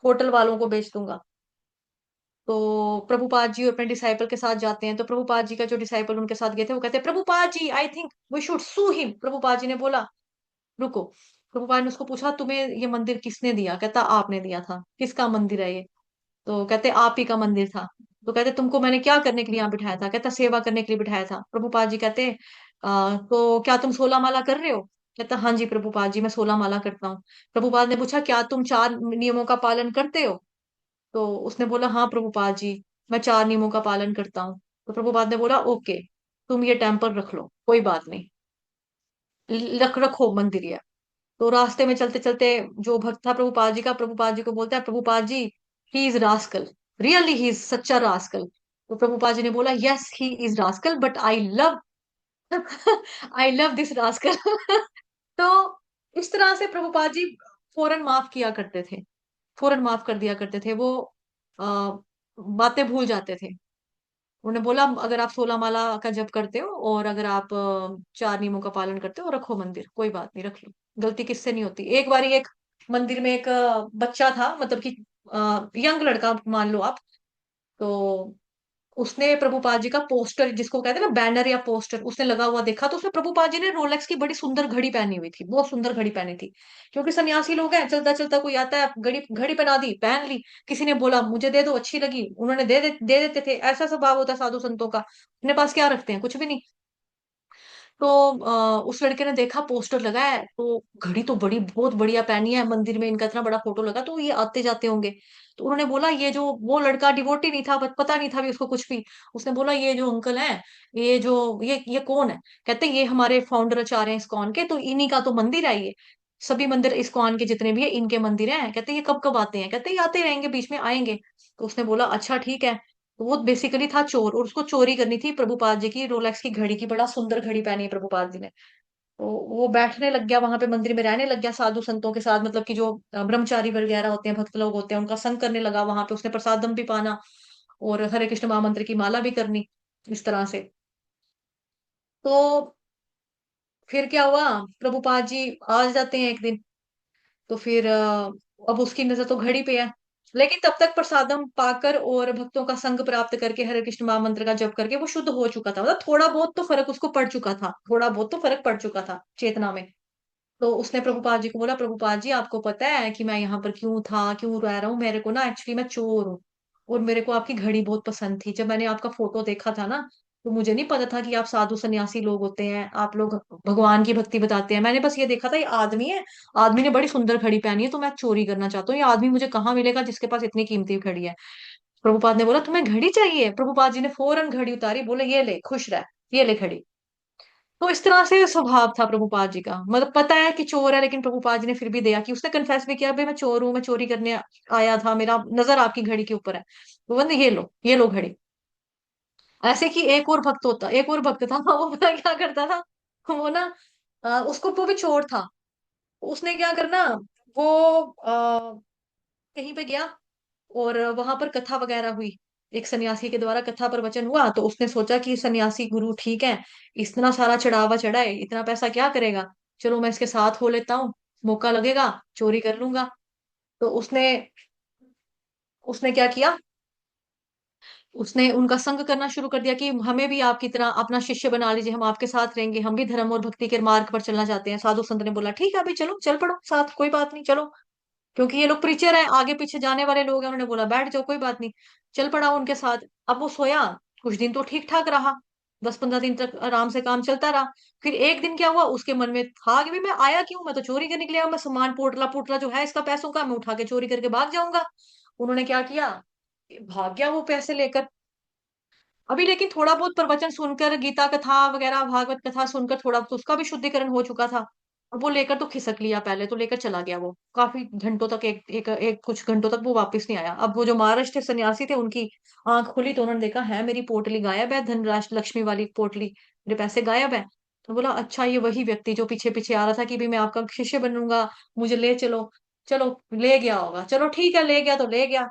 होटल वालों को बेच दूंगा। तो प्रभुपाद जी अपने डिसाइपल के साथ जाते हैं, तो प्रभुपाद जी का जो डिसाइपल उनके साथ गए थे, वो कहते हैं, Prabhupada ji I think we should sue him. Prabhupada ji ने बोला, रुको। प्रभुपाद ने उसको पूछा, तुम्हें ये मंदिर किसने दिया। कहता, आपने दिया था। किसका मंदिर है ये। तो कहते, आप ही का मंदिर था। तो कहते, तुमको मैंने क्या करने के लिए यहाँ बिठाया था। कहता, सेवा करने के लिए बिठाया था। प्रभुपाद जी कहते, तो क्या तुम 16 माला कर रहे हो। कहता, हाँ जी प्रभुपाद जी, मैं 16 माला करता हूँ। प्रभुपाद ने पूछा, क्या तुम 4 नियमों का पालन करते हो। तो उसने बोला, हाँ प्रभुपाद जी, मैं 4 नियमों का पालन करता हूँ। तो प्रभुपाद ने बोला, ओके, तुम ये टेम्पल रख लो, कोई बात नहीं, रखो मंदिर ये। तो रास्ते में चलते चलते जो भक्त था प्रभुपाद जी का, प्रभुपाद जी को बोलता है, Prabhupada ji he is rascal, really he is सच्चा रास्कल। तो प्रभुपाद जी ने बोला, yes he is rascal, but I love I love this rascal. तो इस तरह से प्रभुपाद जी फौरन माफ किया करते थे, फौरन माफ कर दिया करते थे वो, आ, बातें भूल जाते थे। उन्होंने बोला, अगर आप 16 माला का जप करते हो, और अगर आप 4 नियमों का पालन करते हो, रखो मंदिर, कोई बात नहीं, रख लो, गलती किससे नहीं होती। एक बारी एक मंदिर में एक बच्चा था, मतलब कि यंग लड़का मान लो आप। तो उसने प्रभुपाद जी का पोस्टर, जिसको कहते हैं ना बैनर या पोस्टर, उसने लगा हुआ देखा, तो उसमें प्रभुपाद जी ने रोलेक्स की बड़ी सुंदर घड़ी पहनी हुई थी, बहुत सुंदर घड़ी पहनी थी। क्योंकि सन्यासी लोग हैं, चलता चलता कोई आता है, घड़ी घड़ी पहना दी, पहन ली। किसी ने बोला मुझे दे दो, अच्छी लगी, उन्होंने दे देते थे। ऐसा स्वभाव होता है साधु संतों का, अपने पास क्या रखते हैं, कुछ भी नहीं। तो उस लड़के ने देखा पोस्टर लगा है, तो घड़ी तो बड़ी बहुत बढ़िया पहनी है, मंदिर में इनका इतना बड़ा फोटो लगा, तो ये आते जाते होंगे। तो उन्होंने बोला, ये जो वो लड़का डिवोटी नहीं था, पता नहीं था भी उसको कुछ भी। उसने बोला, ये जो अंकल हैं, ये जो ये कौन है। कहते, ये हमारे फाउंडर आचार्य हैं इस्कॉन के, तो इन्हीं का तो मंदिर है ये। सभी मंदिर इस्कॉन के जितने भी है, इनके मंदिर हैं। कहते, ये कब कब आते हैं। कहते, ये आते रहेंगे, बीच में आएंगे। तो उसने बोला, अच्छा ठीक है। तो वो बेसिकली था चोर, और उसको चोरी करनी थी प्रभुपाद जी की रोलेक्स की घड़ी की, बड़ा सुंदर घड़ी पहनी है प्रभुपाद जी ने। तो वो बैठने लग गया वहां पे, मंदिर में रहने लग गया साधु संतों के साथ, मतलब कि जो ब्रह्मचारी वगैरह होते हैं, भक्त लोग होते हैं, उनका संग करने लगा वहां पे। उसने प्रसादम भी पाना और हरे कृष्ण महामंत्र की माला भी करनी, इस तरह से। तो फिर क्या हुआ, प्रभुपाद जी आ जाते हैं एक दिन। तो फिर अब उसकी नजर तो घड़ी पे है, लेकिन तब तक प्रसादम पाकर और भक्तों का संग प्राप्त करके हरे कृष्ण महामंत्र का जप करके वो शुद्ध हो चुका था, मतलब थोड़ा बहुत तो फर्क उसको पड़ चुका था, थोड़ा बहुत तो फर्क पड़ चुका था चेतना में। तो उसने प्रभुपाद जी को बोला, प्रभुपाद जी आपको पता है कि मैं यहाँ पर क्यों था, क्यों रह रहा हूँ? मेरे को ना एक्चुअली मैं चोर हूँ, और मेरे को आपकी घड़ी बहुत पसंद थी। जब मैंने आपका फोटो देखा था ना, तो मुझे नहीं पता था कि आप साधु सन्यासी लोग होते हैं, आप लोग भगवान की भक्ति बताते हैं। मैंने बस ये देखा था ये आदमी है, आदमी ने बड़ी सुंदर घड़ी पहनी है, तो मैं चोरी करना चाहता हूँ। ये आदमी मुझे कहाँ मिलेगा जिसके पास इतनी कीमती घड़ी है? प्रभुपाद ने बोला तुम्हें घड़ी चाहिए? प्रभुपाद जी ने फौरन घड़ी उतारी, बोले ये ले, खुश रह, ये ले घड़ी। तो इस तरह से स्वभाव था प्रभुपाद जी का, मतलब पता है कि चोर है, लेकिन प्रभुपाद जी ने फिर भी दिया, कि उसने कन्फेस भी किया, भाई मैं चोर हूँ, मैं चोरी करने आया था, मेरा नजर आपकी घड़ी के ऊपर है। तो बोले ये लो घड़ी। ऐसे कि एक और भक्त था वो पता क्या करता था, वो ना उसको, वो भी चोर था। उसने क्या करना, वो कहीं पे गया और वहां पर कथा वगैरह हुई, एक सन्यासी के द्वारा कथा प्रवचन हुआ। तो उसने सोचा कि सन्यासी गुरु ठीक है, इतना सारा चढ़ावा चढ़ा है, इतना पैसा क्या करेगा, चलो मैं इसके साथ हो लेता हूँ, मौका लगेगा चोरी कर लूंगा। तो उसने उसने क्या किया, उसने उनका संग करना शुरू कर दिया कि हमें भी आपकी तरह अपना शिष्य बना लीजिए, हम आपके साथ रहेंगे, हम भी धर्म और भक्ति के मार्ग पर चलना चाहते हैं। साधु संत ने बोला ठीक है अभी चलो, चल पड़ो साथ, कोई बात नहीं, चलो। क्योंकि ये लोग प्रीचर है, आगे पीछे जाने वाले लोग हैं, उन्होंने बोला बैठ जाओ कोई बात नहीं। चल पड़ा उनके साथ। अब वो सोया, कुछ दिन तो ठीक ठाक रहा, 10-15 दिन तक आराम से काम चलता रहा। फिर एक दिन क्या हुआ, उसके मन में था कि भी मैं आया क्यों, मैं तो चोरी करने के लिए आया, मैं सामान पोटला पोटला जो है इसका पैसों का, मैं उठा के चोरी करके भाग जाऊंगा। उन्होंने क्या किया, भाग गया वो पैसे लेकर। अभी लेकिन थोड़ा बहुत प्रवचन सुनकर, गीता कथा वगैरह भागवत कथा सुनकर थोड़ा तो उसका भी शुद्धिकरण हो चुका था। अब वो लेकर तो खिसक लिया, पहले तो लेकर चला गया वो काफी घंटों तक, एक कुछ घंटों तक वो वापस नहीं आया। अब वो जो महाराज थे सन्यासी थे, उनकी आंख खुली तो उन्होंने देखा है मेरी पोटली गायब है, धनराज लक्ष्मी वाली पोटली, मेरे पैसे गायब है। तो बोला अच्छा ये वही व्यक्ति जो पीछे पीछे आ रहा था कि भी मैं आपका शिष्य बनूंगा, मुझे ले चलो। चलो ले गया होगा, चलो ठीक है ले गया तो ले गया,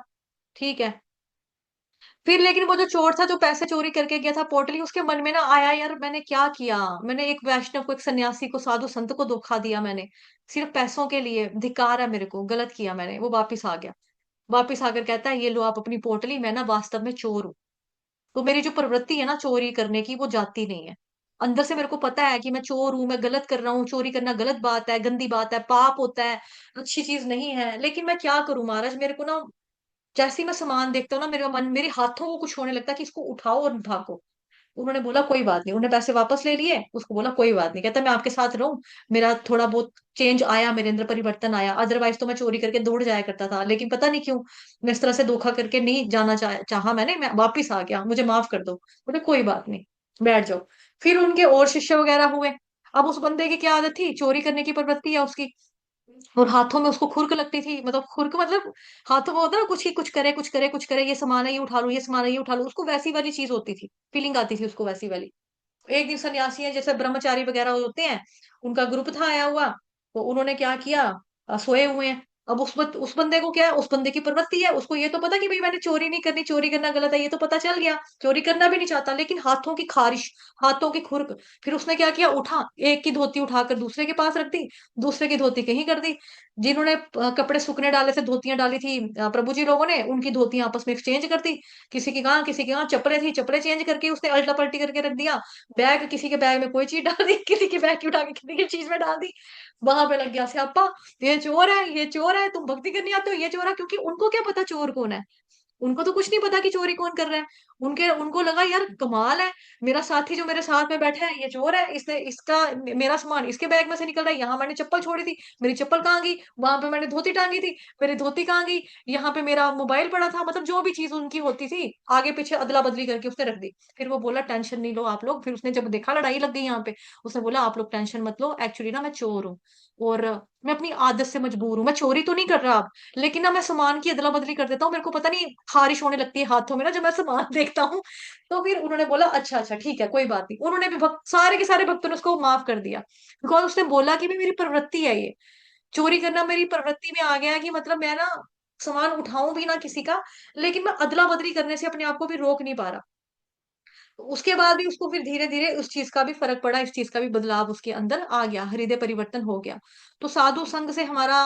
ठीक है। फिर लेकिन वो जो चोर था, जो पैसे चोरी करके गया था पोटली, उसके मन में ना आया यार मैंने क्या किया, मैंने एक वैष्णव को, एक सन्यासी को, साधु संत को धोखा दिया मैंने, सिर्फ पैसों के लिए, धिक्कार है मेरे को, गलत किया मैंने। वो वापिस आ गया, वापिस आकर कहता है ये लो आप अपनी पोटली, मैं ना वास्तव में चोर हूँ। तो मेरी जो प्रवृत्ति है ना चोरी करने की, वो जाती नहीं है। अंदर से मेरे को पता है कि मैं चोर हूं, मैं गलत कर रहा हूँ, चोरी करना गलत बात है, गंदी बात है, पाप होता है, अच्छी चीज नहीं है। लेकिन मैं क्या करूं महाराज, मेरे को ना जैसे ही मैं सामान देखता हूँ ना, मेरे मन, मेरे हाथों को कुछ होने लगता है कि इसको उठाओ और भागो। उन्होंने बोला कोई बात नहीं, उन्होंने पैसे वापस ले लिए, उसको बोला कोई बात नहीं, कहता मैं आपके साथ रहूं, मेरा थोड़ा बहुत चेंज आया, मेरे अंदर परिवर्तन आया, अदरवाइज तो मैं चोरी करके दौड़ जाया करता था, लेकिन पता नहीं क्यों मैं इस तरह से धोखा करके नहीं जाना चाहा मैंने, मैं वापिस आ गया, मुझे माफ कर दो। बोले कोई बात नहीं, बैठ जाओ। फिर उनके और शिष्य वगैरह हुए। अब उस बंदे की क्या आदत थी, चोरी करने की प्रवृत्ति है उसकी, और हाथों में उसको खुरक लगती थी, मतलब खुरक मतलब हाथों में होता है ना कुछ ही, कुछ करे कुछ करे कुछ करे, ये सामान है ये उठा लूं, ये सामान है ये उठा लूं, उसको वैसी वाली चीज होती थी, फीलिंग आती थी उसको वैसी वाली। एक दिन सन्यासी है जैसे ब्रह्मचारी वगैरह होते हैं, उनका ग्रुप था आया हुआ, तो उन्होंने क्या किया, सोए हुए हैं। अब उस बंदे को क्या है, उस बंदे की प्रवृत्ति है, उसको ये तो पता कि भाई मैंने चोरी नहीं करनी, चोरी करना गलत है, ये तो पता चल गया, चोरी करना भी नहीं चाहता, लेकिन हाथों की खारिश, हाथों की खुरक। फिर उसने क्या किया, उठा एक की धोती उठाकर दूसरे के पास रख दी, दूसरे की धोती कहीं कर दी। जिन्होंने कपड़े सूखने डाले थे, धोतियां डाली थी प्रभु जी लोगों ने, उनकी धोतियां आपस में एक्सचेंज कर दी। किसी की कहाँ, किसी की कहाँ चप्पलें थी, चप्पलें चेंज करके उसने अल्टा पल्टी करके रख दिया। बैग, किसी के बैग में कोई चीज डाल दी, किसी की बैग की उठा के किसी की चीज में डाल दी। वहां पे लग गया स्यापा, ये चोर है, ये चोर है, तुम भक्ति करने आते हो, ये चोर है। क्योंकि उनको क्या पता चोर कौन है, उनको तो कुछ नहीं पता कि चोरी कौन कर रहा है। उनको लगा यार कमाल है, मेरा साथी जो मेरे साथ में बैठा है ये चोर है, इसने इसका मेरा सामान इसके बैग में से निकल रहा है, यहाँ मैंने चप्पल छोड़ी थी, मेरी चप्पल कहाँ गई, वहां पे मैंने धोती टांगी थी, मेरी धोती कहाँ गई, यहाँ पे मेरा मोबाइल पड़ा था, मतलब जो भी चीज उनकी होती थी आगे पीछे अदला बदली करके उसने रख दी। फिर वो बोला टेंशन नहीं लो आप लोग, फिर उसने जब देखा लड़ाई लग गई यहाँ पे, उसने बोला आप लोग टेंशन मत लो, एक्चुअली ना मैं चोर हूँ, और मैं अपनी आदत से मजबूर हूँ, मैं चोरी तो नहीं कर रहा अब, लेकिन ना मैं सामान की अदला बदली कर देता हूँ, मेरे को पता नहीं खारिश होने लगती है हाथों में ना जब मैं सामान देखता हूँ। तो फिर उन्होंने बोला अच्छा अच्छा ठीक है कोई बात नहीं, उन्होंने भी सारे के सारे भक्तों ने उसको माफ कर दिया, बिकॉज उसने बोला कि भी मेरी प्रवृत्ति है ये, चोरी करना मेरी प्रवृत्ति में आ गया है, कि मतलब मैं ना सामान उठाऊं भी ना किसी का, लेकिन मैं अदला बदली करने से अपने आप को भी रोक नहीं पा रहा। तो उसके बाद भी उसको फिर धीरे धीरे उस चीज का भी फर्क पड़ा, इस चीज का भी बदलाव उसके अंदर आ गया, हृदय परिवर्तन हो गया। तो साधु संग से हमारा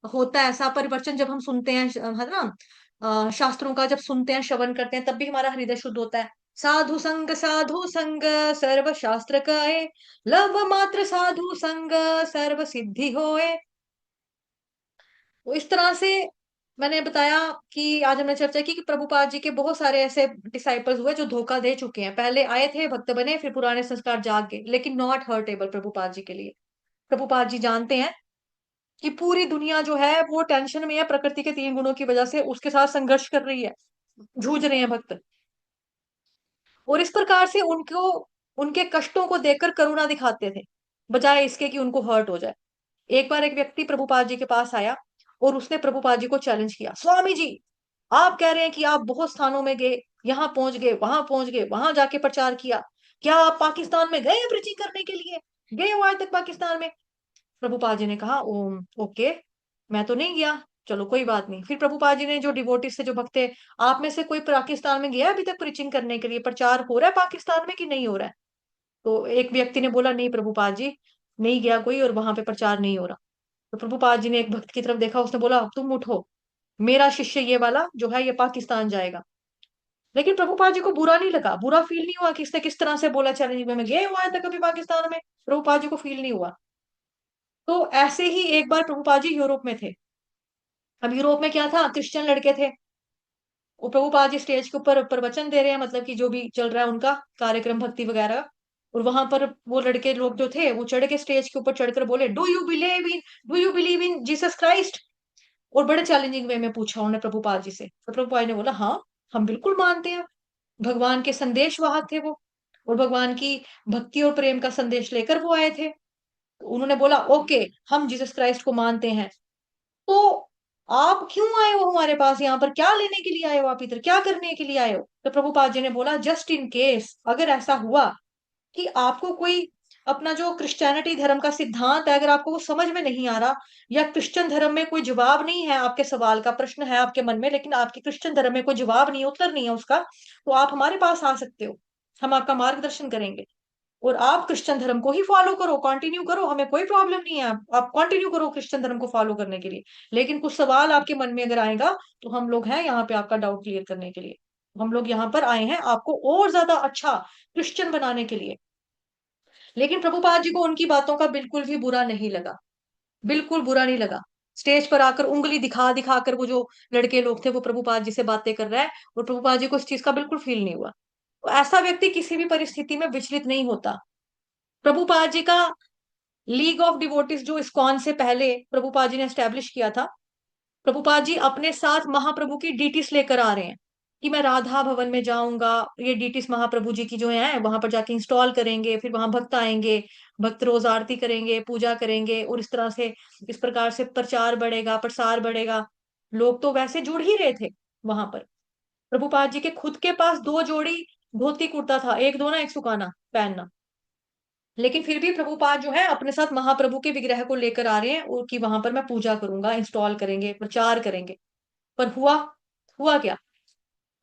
होता है ऐसा परिवर्तन, जब हम सुनते हैं है ना, शास्त्रों का जब सुनते हैं श्रवण करते हैं तब भी हमारा हृदय शुद्ध होता है। साधु संग सर्व शास्त्र कहे, लव मात्र साधु संग सर्व सिद्धि होए। तो इस तरह से मैंने बताया कि आज हमने चर्चा की कि प्रभुपाद जी के बहुत सारे ऐसे डिसाइपल्स हुए जो धोखा दे चुके हैं, पहले आए थे भक्त बने फिर पुराने संस्कार जाग गए, लेकिन नॉट हर्टेबल प्रभुपाद जी के लिए। प्रभुपाद जी जानते हैं कि पूरी दुनिया जो है वो टेंशन में है, प्रकृति के 3 गुणों की वजह से उसके साथ संघर्ष कर रही है, जूझ रहे हैं भक्त, और इस प्रकार से उनको उनके कष्टों को देखकर करुणा दिखाते थे, बजाय इसके कि उनको हर्ट हो जाए। एक बार एक व्यक्ति प्रभुपाद जी के पास आया और उसने प्रभुपाद जी को चैलेंज किया, स्वामी जी आप कह रहे हैं कि आप बहुत स्थानों में गए, यहाँ पहुंच गए वहां पहुंच गए, वहां जाके प्रचार किया, क्या आप पाकिस्तान में गए हैं प्रीचिंग करने के लिए, गए हो आज तक पाकिस्तान में? प्रभुपाद जी ने कहा ओ ओके, मैं तो नहीं गया, चलो कोई बात नहीं। फिर प्रभुपाद जी ने जो डिवोटीज से जो भक्त थे, आप में से कोई पाकिस्तान में गया है अभी तक प्रीचिंग करने के लिए, प्रचार हो रहा है पाकिस्तान में कि नहीं हो रहा है? तो एक व्यक्ति ने बोला नहीं प्रभुपाद जी, नहीं गया कोई और वहां पे प्रचार नहीं हो रहा। तो प्रभुपाद जी ने एक भक्त की तरफ देखा, उसने बोला तुम उठो, मेरा शिष्य ये वाला जो है ये पाकिस्तान जाएगा। लेकिन प्रभुपाद जी को बुरा नहीं लगा, बुरा फील नहीं हुआ कि इसने किस तरह से बोला चैलेंज में, गए हुआ है तक कभी पाकिस्तान में, प्रभुपाद जी को फील नहीं हुआ। तो ऐसे ही एक बार प्रभुपाद जी यूरोप में थे। अब यूरोप में क्या था, क्रिश्चियन लड़के थे, वो प्रभुपाद जी स्टेज के ऊपर प्रवचन दे रहे हैं, मतलब कि जो भी चल रहा है उनका कार्यक्रम भक्ति वगैरह, और वहां पर वो लड़के लोग जो थे वो चढ़ के स्टेज के ऊपर चढ़कर बोले do you believe in Jesus Christ, और बड़े चैलेंजिंग वे में पूछा उन्होंने प्रभुपाद जी से। तो प्रभुपाद ने बोला हाँ हम बिल्कुल मानते हैं, भगवान के संदेश वाहक थे वो, और भगवान की भक्ति और प्रेम का संदेश लेकर वो आए थे। तो उन्होंने बोला ओके हम जीसस क्राइस्ट को मानते हैं, तो आप क्यों आए हो हमारे पास, यहाँ पर क्या लेने के लिए आए हो, आप इधर क्या करने के लिए आए हो? तो प्रभुपाद जी ने बोला जस्ट इन केस अगर ऐसा हुआ कि आपको कोई अपना जो क्रिश्चियनिटी धर्म का सिद्धांत है अगर आपको वो समझ में नहीं आ रहा, या क्रिश्चियन धर्म में कोई जवाब नहीं है आपके सवाल का, प्रश्न है आपके मन में लेकिन आपके क्रिश्चियन धर्म में कोई जवाब नहीं है, उत्तर नहीं है उसका, तो आप हमारे पास आ सकते हो, हम आपका मार्गदर्शन करेंगे, और आप क्रिश्चियन धर्म को ही फॉलो करो, कंटिन्यू करो, हमें कोई प्रॉब्लम नहीं है, आप कंटिन्यू करो क्रिश्चियन धर्म को फॉलो करने के लिए। लेकिन कुछ सवाल आपके मन में अगर आएगा तो हम लोग हैं यहाँ पे आपका डाउट क्लियर करने के लिए, हम लोग यहाँ पर आए हैं आपको और ज्यादा अच्छा क्रिश्चियन बनाने के लिए। लेकिन प्रभुपाद जी को उनकी बातों का बिल्कुल भी बुरा नहीं लगा, बिल्कुल बुरा नहीं लगा। स्टेज पर आकर उंगली दिखा दिखा कर वो जो लड़के लोग थे वो प्रभुपाद जी से बातें कर रहा है, और प्रभुपाद जी को इस चीज का बिल्कुल फील नहीं हुआ। तो ऐसा व्यक्ति किसी भी परिस्थिति में विचलित नहीं होता। प्रभुपाद जी का लीग ऑफ डिवोटीज जो इस्कॉन से पहले प्रभुपाद जी ने एस्टेब्लिश किया था, प्रभुपाद जी अपने साथ महाप्रभु की डीटीस लेकर आ रहे हैं कि मैं राधा भवन में जाऊंगा, ये डीटीस महाप्रभु जी की जो है वहां पर जाके इंस्टॉल करेंगे, फिर वहां भक्त आएंगे, भक्त रोज आरती करेंगे पूजा करेंगे, और इस तरह से इस प्रकार से प्रचार बढ़ेगा प्रसार बढ़ेगा। लोग तो वैसे जुड़ ही रहे थे वहां पर। प्रभुपाद जी के खुद के पास 2 जोड़ी धोती कुर्ता था, एक धोना एक सुखाना पहनना, लेकिन फिर भी प्रभुपाद जो है अपने साथ महाप्रभु के विग्रह को लेकर आ रहे हैं, और कि वहां पर मैं पूजा करूंगा, इंस्टॉल करेंगे प्रचार करेंगे। पर हुआ हुआ क्या,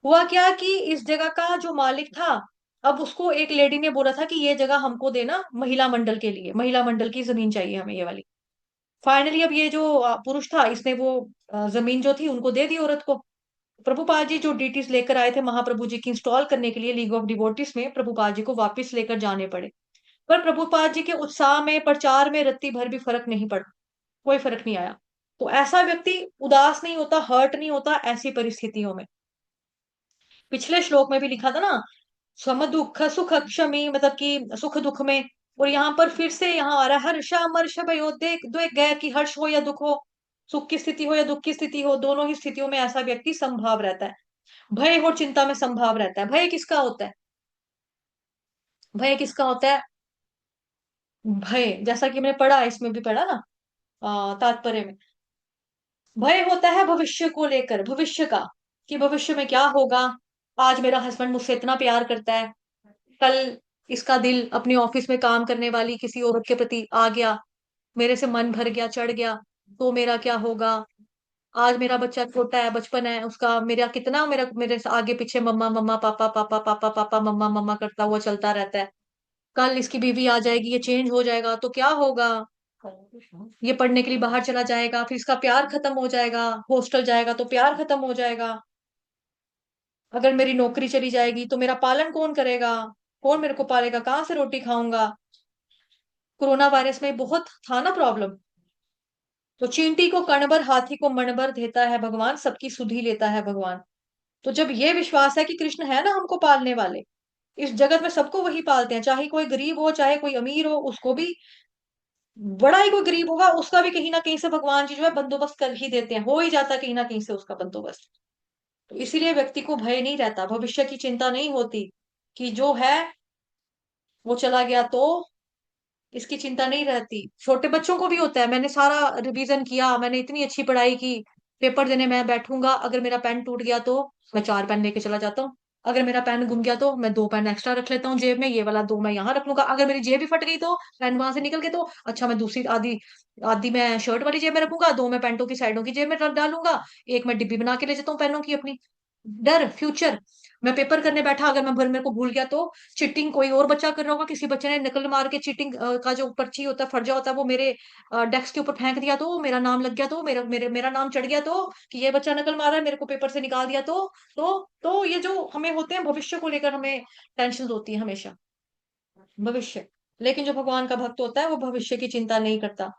हुआ क्या कि इस जगह का जो मालिक था, अब उसको एक लेडी ने बोला था कि ये जगह हमको देना महिला मंडल के लिए, महिला मंडल की जमीन चाहिए हमें ये वाली। फाइनली अब ये जो पुरुष था इसने वो जमीन जो थी उनको दे दी औरत को। प्रभुपाद जी जो डीटीज लेकर आए थे महाप्रभु जी की इंस्टॉल करने के लिए लीग ऑफ डिवोटीज में, प्रभुपाद जी को वापस लेकर जाने पड़े। पर प्रभुपाद जी के उत्साह में प्रचार में रत्ती भर भी फर्क नहीं पड़ा, कोई फर्क नहीं आया। तो ऐसा व्यक्ति उदास नहीं होता, हर्ट नहीं होता ऐसी परिस्थितियों में। पिछले श्लोक में भी लिखा था ना, सम दुख सुख क्षमी, मतलब कि सुख दुख में, और यहाँ पर फिर से यहाँ आ रहा है हर्षा मर्ष भयो देख द्वेग गया, कि हर्ष हो या दुख हो, सुख की स्थिति हो या दुख की स्थिति हो, दोनों ही स्थितियों में ऐसा व्यक्ति संभाव रहता है। भय और चिंता में संभाव रहता है। भय किसका होता है, भय किसका होता है, भय जैसा कि मैंने पढ़ा इसमें भी पढ़ा ना, तात्पर्य में। भय होता है भविष्य को लेकर, भविष्य का, कि भविष्य में क्या होगा। आज मेरा हस्बैंड मुझसे इतना प्यार करता है, कल इसका दिल अपने ऑफिस में काम करने वाली किसी औरत के प्रति आ गया, मेरे से मन भर गया, चढ़ गया, तो मेरा क्या होगा। आज मेरा बच्चा छोटा है, बचपन है उसका, मेरा कितना, मेरे से आगे पीछे मम्मा मम्मा पापा पापा पापा पापा मम्मा मम्मा करता हुआ चलता रहता है। कल इसकी बीवी आ जाएगी, ये चेंज हो जाएगा तो क्या होगा। ये पढ़ने के लिए बाहर चला जाएगा, फिर इसका प्यार खत्म हो जाएगा, हॉस्टल जाएगा तो प्यार खत्म हो जाएगा। अगर मेरी नौकरी चली जाएगी तो मेरा पालन कौन करेगा, कौन मेरे को पालेगा, कहाँ से रोटी खाऊंगा। कोरोना वायरस में बहुत था ना प्रॉब्लम। तो चींटी को कणभर हाथी को मणभर देता है भगवान, सबकी सुधि लेता है भगवान। तो जब ये विश्वास है कि कृष्ण है ना हमको पालने वाले, इस जगत में सबको वही पालते हैं, चाहे कोई गरीब हो चाहे कोई अमीर हो, उसको भी, बड़ा ही कोई गरीब होगा उसका भी कहीं ना कहीं से भगवान जी जो है बंदोबस्त कर ही देते हैं, हो ही जाता है कहीं ना कहीं से उसका बंदोबस्त। तो इसीलिए व्यक्ति को भय नहीं रहता, भविष्य की चिंता नहीं होती, कि जो है वो चला गया तो इसकी चिंता नहीं रहती। छोटे बच्चों को भी होता है, मैंने सारा रिवीजन किया, मैंने इतनी अच्छी पढ़ाई की, पेपर देने मैं बैठूंगा, अगर मेरा पेन टूट गया तो मैं 4 पेन लेके चला जाता हूँ। अगर मेरा पेन गुम गया तो मैं 2 पेन एक्स्ट्रा रख लेता हूँ जेब में, ये वाला 2 मैं यहाँ रख लूंगा। अगर मेरी जेब ही फट गई तो पेन वहां से निकल गए तो अच्छा, मैं दूसरी आधी आधी मैं शर्ट वाली जेब में रखूंगा, 2 मैं पैंटों की साइडों की जेब में रख डालूंगा, एक मैं डिब्बी बना के ले जाता हूँ पेनों की अपनी। डर फ्यूचर, मैं पेपर करने बैठा, अगर मेरे को भूल गया तो चीटिंग कोई और बच्चा कर रहा होगा, किसी बच्चे ने नकल मार के चीटिंग का जो पर्ची होता है, फर्जा होता है, वो मेरे डेस्क के ऊपर फेंक दिया तो मेरा नाम लग गया तो मेरा नाम चढ़ गया तो, कि ये बच्चा नकल मार रहा है, मेरे को पेपर से निकाल दिया तो ये जो हमें होते हैं भविष्य को लेकर हमें टेंशन होती है हमेशा, भविष्य। लेकिन जो भगवान का भक्त होता है वो भविष्य की चिंता नहीं करता।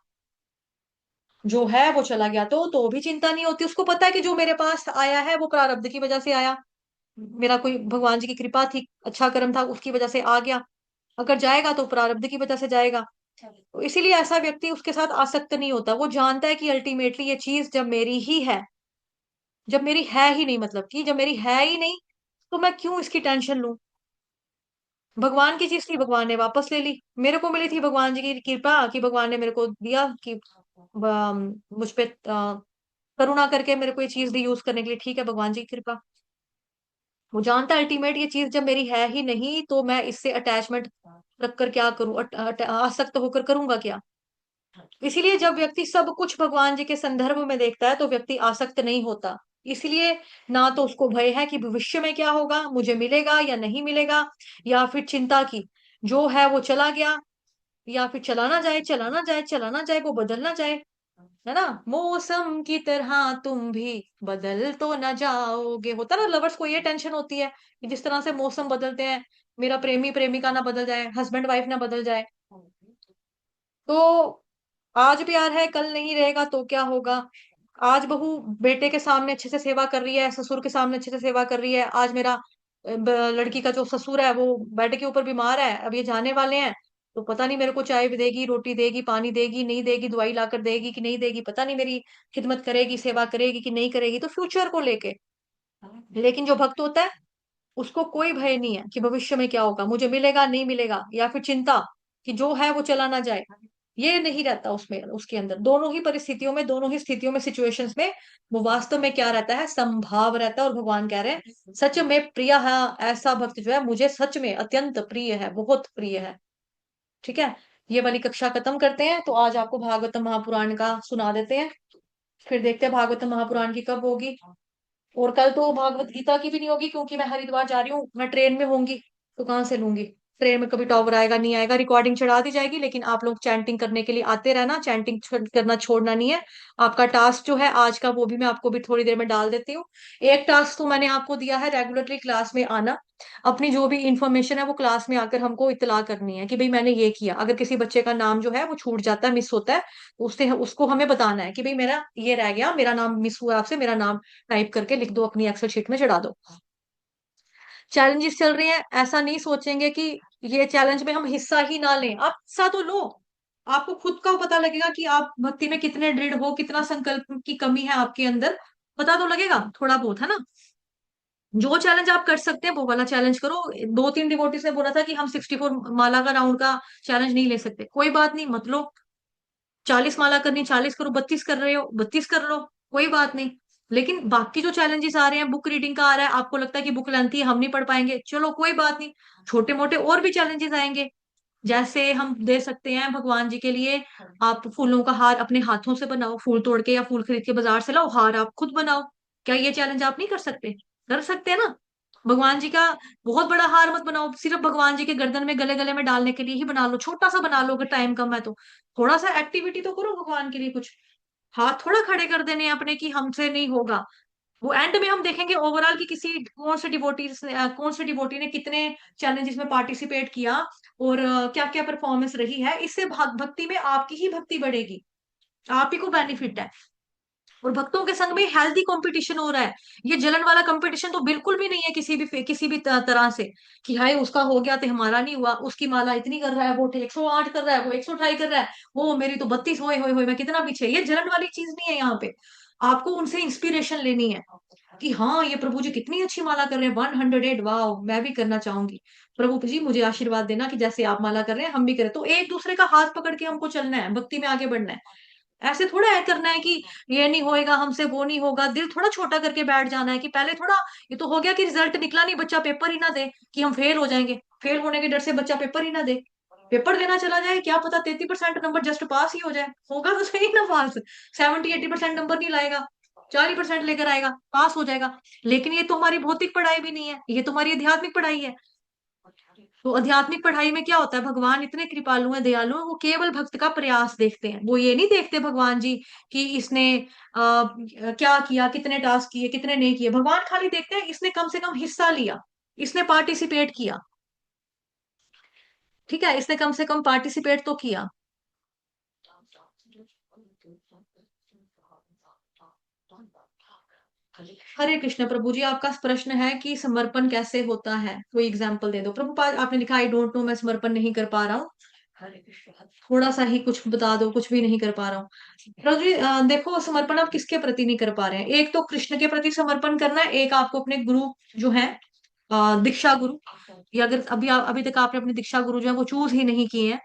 जो है वो चला गया तो भी चिंता नहीं होती, उसको पता है कि जो मेरे पास आया है वो प्रारब्ध की वजह से आया, मेरा कोई भगवान जी की कृपा थी, अच्छा कर्म था, उसकी वजह से आ गया। अगर जाएगा तो प्रारब्ध की वजह से जाएगा। तो इसीलिए ऐसा व्यक्ति उसके साथ आसक्त नहीं होता, वो जानता है कि अल्टीमेटली ये चीज जब मेरी ही है, जब मेरी है ही नहीं, मतलब कि जब मेरी है ही नहीं, तो मैं क्यों इसकी टेंशन लूं। भगवान की चीज थी, भगवान ने वापस ले ली, मेरे को मिली थी भगवान जी की कृपा, कि भगवान ने मेरे को दिया कि मुझ पे करुणा करके मेरे को ये चीज दी यूज करने के लिए, ठीक है, भगवान जी की कृपा। वो जानता है अल्टीमेट ये चीज जब मेरी है ही नहीं, तो मैं इससे अटैचमेंट रख कर क्या करूं, आसक्त होकर करूंगा क्या। इसीलिए जब व्यक्ति सब कुछ भगवान जी के संदर्भ में देखता है तो व्यक्ति आसक्त नहीं होता। इसलिए ना तो उसको भय है कि भविष्य में क्या होगा, मुझे मिलेगा या नहीं मिलेगा, या फिर चिंता की जो है वो चला गया, या फिर चला ना जाए, चला ना जाए, चला ना जाए, वो बदल ना जाए, है ना। मौसम की तरह तुम भी बदल तो ना जाओगे, होता ना लवर्स को ये टेंशन होती है कि जिस तरह से मौसम बदलते हैं, मेरा प्रेमी प्रेमिका ना बदल जाए, हस्बैंड वाइफ ना बदल जाए। तो आज प्यार है कल नहीं रहेगा तो क्या होगा। आज बहू बेटे के सामने अच्छे से सेवा कर रही है, ससुर के सामने अच्छे से सेवा कर रही है, आज मेरा लड़की का जो ससुर है वो बेड के ऊपर बीमार है, अब ये जाने वाले हैं, तो पता नहीं मेरे को चाय भी देगी, रोटी देगी, पानी देगी, नहीं देगी, दवाई लाकर देगी कि नहीं देगी, पता नहीं मेरी खिदमत करेगी, सेवा करेगी कि नहीं करेगी, तो फ्यूचर को लेके। लेकिन जो भक्त होता है उसको कोई भय नहीं है कि भविष्य में क्या होगा, मुझे मिलेगा नहीं मिलेगा, या फिर चिंता कि जो है वो चला ना जाए, ये नहीं रहता उसमें, उसके अंदर दोनों ही परिस्थितियों में, दोनों ही स्थितियों में, सिचुएशंस में वो वास्तव में क्या रहता है, संभाव रहता है। और भगवान कह रहे हैं सच में प्रिय है, ऐसा भक्त जो है मुझे सच में अत्यंत प्रिय है, बहुत प्रिय है। ठीक है, ये वाली कक्षा खत्म करते हैं, तो आज आपको भागवतम महापुराण का सुना देते हैं, फिर देखते हैं भागवतम महापुराण की कब होगी। और कल तो भागवत गीता की भी नहीं होगी, क्योंकि मैं हरिद्वार जा रही हूँ, मैं ट्रेन में होंगी, तो कहाँ से लूंगी। ट्रेन में कभी टॉवर आएगा नहीं आएगा, रिकॉर्डिंग चढ़ा दी जाएगी, लेकिन आप लोग चैंटिंग करने के लिए आते रहना, चैंटिंग करना छोड़ना नहीं है। आपका टास्क जो है आज का वो भी मैं आपको भी थोड़ी देर में डाल देती हूँ। एक टास्क तो मैंने आपको दिया है, रेगुलरली क्लास में आना, अपनी जो भी इंफॉर्मेशन है वो क्लास में आकर हमको इतला करनी है कि भाई मैंने ये किया। अगर किसी बच्चे का नाम जो है वो छूट जाता है, मिस होता है, तो उससे उसको हमें बताना है कि भाई मेरा ये रह गया, मेरा नाम मिस हुआ, आपसे मेरा नाम टाइप करके लिख दो, अपनी एक्सेल शीट में चढ़ा दो। चैलेंजेस चल रहे हैं, ऐसा नहीं सोचेंगे कि ये चैलेंज में हम हिस्सा ही ना लें, आप हिस्सा तो लो। आपको खुद का पता लगेगा कि आप भक्ति में कितने दृढ़ हो, कितना संकल्प की कमी है आपके अंदर, पता तो लगेगा थोड़ा बहुत, है ना। जो चैलेंज आप कर सकते हैं वो वाला चैलेंज करो। 2-3 डिवोटीज ने बोला था कि हम 64 माला का राउंड का चैलेंज नहीं ले सकते, कोई बात नहीं, मत लो। 40 माला करनी 40 करो, 32 कर रहे हो 32 कर लो, कोई बात नहीं। लेकिन बाकी जो चैलेंजेस आ रहे हैं, बुक रीडिंग का आ रहा है, आपको लगता है कि बुक लेंथी है हम नहीं पढ़ पाएंगे, चलो कोई बात नहीं, छोटे मोटे और भी चैलेंजेस आएंगे। जैसे हम दे सकते हैं भगवान जी के लिए, आप फूलों का हार अपने हाथों से बनाओ, फूल तोड़ के या फूल खरीद के बाजार से लाओ, हार आप खुद बनाओ। क्या ये चैलेंज आप नहीं कर सकते? कर सकते हैं ना। भगवान जी का बहुत बड़ा हार मत बनाओ, सिर्फ भगवान जी के गर्दन में गले गले में डालने के लिए ही बना लो, छोटा सा बना लो, अगर टाइम कम है तो। थोड़ा सा एक्टिविटी तो करो भगवान के लिए कुछ। हाथ थोड़ा खड़े कर देने हैं अपने कि हमसे नहीं होगा। वो एंड में हम देखेंगे ओवरऑल कि किसी कौन से डिवोटी ने कितने चैलेंजेस में पार्टिसिपेट किया और क्या क्या परफॉर्मेंस रही है। इससे भक्ति में आपकी ही भक्ति बढ़ेगी, आप ही को बेनिफिट है। और भक्तों के संग में हेल्दी कंपटीशन हो रहा है। ये जलन वाला कंपटीशन तो बिल्कुल भी नहीं है किसी भी तरह से, कि हाय उसका हो गया तो हमारा नहीं हुआ, उसकी माला इतनी कर रहा है, वो 108 कर रहा है, वो 128 कर रहा है, वो मेरी तो 32, होए होए होए मैं कितना पीछे। ये जलन वाली चीज नहीं है यहाँ पे। आपको उनसे इंस्पिरेशन लेनी है कि हाँ ये प्रभु जी कितनी अच्छी माला कर रहे हैं, 108, वाह मैं भी करना चाहूंगी। प्रभु जी मुझे आशीर्वाद देना कि जैसे आप माला कर रहे हैं हम भी करें। तो एक दूसरे का हाथ पकड़ के हमको चलना है, भक्ति में आगे बढ़ना है। ऐसे थोड़ा है करना है कि ये नहीं होएगा हमसे, वो नहीं होगा, दिल थोड़ा छोटा करके बैठ जाना है कि पहले थोड़ा। ये तो हो गया कि रिजल्ट निकला नहीं, बच्चा पेपर ही ना दे, कि हम फेल हो जाएंगे, फेल होने के डर से बच्चा पेपर ही ना दे। पेपर देना चला जाए, क्या पता 33% नंबर जस्ट पास ही हो जाए, होगा तो सही ना पास। 70-80% नंबर नहीं लाएगा, 40% लेकर आएगा, पास हो जाएगा। लेकिन ये तो हमारी भौतिक पढ़ाई भी नहीं है, ये तो हमारी आध्यात्मिक पढ़ाई है। तो आध्यात्मिक पढ़ाई में क्या होता है, भगवान इतने कृपालु हैं, दयालु हैं, वो केवल भक्त का प्रयास देखते हैं। वो ये नहीं देखते भगवान जी कि इसने क्या किया, कितने टास्क किए, कितने नहीं किए। भगवान खाली देखते हैं इसने कम से कम हिस्सा लिया, इसने पार्टिसिपेट किया। ठीक है, इसने कम से कम पार्टिसिपेट तो किया। हरे कृष्ण प्रभु जी, आपका प्रश्न है कि समर्पण कैसे होता है, कोई एग्जाम्पल दे दो। प्रभुपाद आपने लिखा आई डोंट नो, मैं समर्पण नहीं कर पा रहा हूँ। हरे कृष्ण, थोड़ा सा ही कुछ बता दो, कुछ भी नहीं कर पा रहा हूँ। प्रभु जी देखो समर्पण आप किसके प्रति नहीं कर पा रहे हैं। एक तो कृष्ण के प्रति समर्पण करना है, एक आपको अपने गुरु जो है दीक्षा गुरु, या अगर अभी तक आपने अपने दीक्षा गुरु जो है वो चूज ही नहीं किए हैं,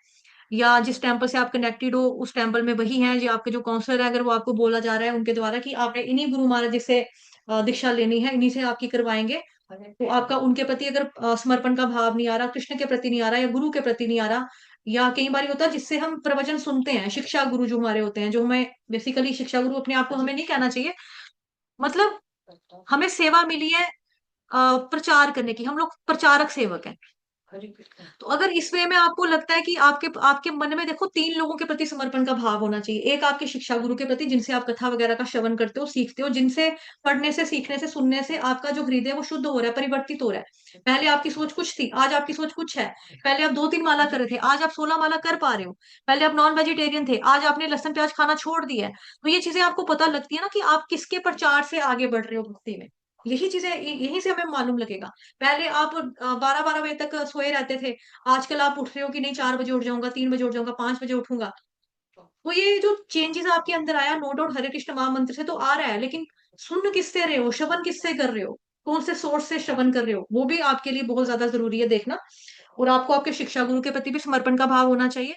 या जिस टेम्पल से आप कनेक्टेड हो उस टेम्पल में वही है जो आपके जो काउंसलर है, अगर वो आपको बोला जा रहा है उनके द्वारा कि आपने इन्हीं गुरु महाराज जी से दीक्षा लेनी है, इन्हीं से आपकी करवाएंगे, तो आपका उनके प्रति अगर समर्पण का भाव नहीं आ रहा, कृष्ण के प्रति नहीं आ रहा, या गुरु के प्रति नहीं आ रहा। या कई बार होता है जिससे हम प्रवचन सुनते हैं, शिक्षा गुरु जो हमारे होते हैं, जो हमें बेसिकली शिक्षा गुरु अपने आप को हमें नहीं कहना चाहिए, मतलब हमें सेवा मिली है प्रचार करने की, हम लोग प्रचारक सेवक हैं। तो अगर इस वे में आपको लगता है कि आपके आपके मन में देखो 3 लोगों के प्रति समर्पण का भाव होना चाहिए। एक आपके शिक्षा गुरु के प्रति, जिनसे आप कथा वगैरह का श्रवण करते हो, सीखते हो, जिनसे पढ़ने से, सीखने से, सुनने से आपका जो हृदय वो शुद्ध हो रहा है, परिवर्तित हो रहा है। पहले आपकी सोच कुछ थी, आज आपकी सोच कुछ है। पहले आप 2-3 माला कर रहे थे, आज आप 16 माला कर पा रहे हो। पहले आप नॉन वेजिटेरियन थे, आज आपने लहसुन प्याज खाना छोड़ दिया है। तो ये चीजें आपको पता लगती है ना कि आप किसके प्रचार से आगे बढ़ रहे हो भक्ति में। यही चीजें यहीं से हमें मालूम लगेगा। पहले आप 12-12 बजे तक सोए रहते थे, आजकल आप उठ रहे हो कि नहीं 4 बजे उठ जाऊंगा, 3 बजे उठ जाऊंगा, 5 बजे उठूंगा। तो ये जो चेंजेस आपके अंदर आया, नो डाउट हरे कृष्ण महामंत्र से तो आ रहा है, लेकिन सुन किससे रहे हो, श्रवण किससे कर रहे हो, कौन से सोर्स से श्रवण कर रहे हो, वो भी आपके लिए बहुत ज्यादा जरूरी है देखना। और आपको आपके शिक्षा गुरु के प्रति भी समर्पण का भाव होना चाहिए,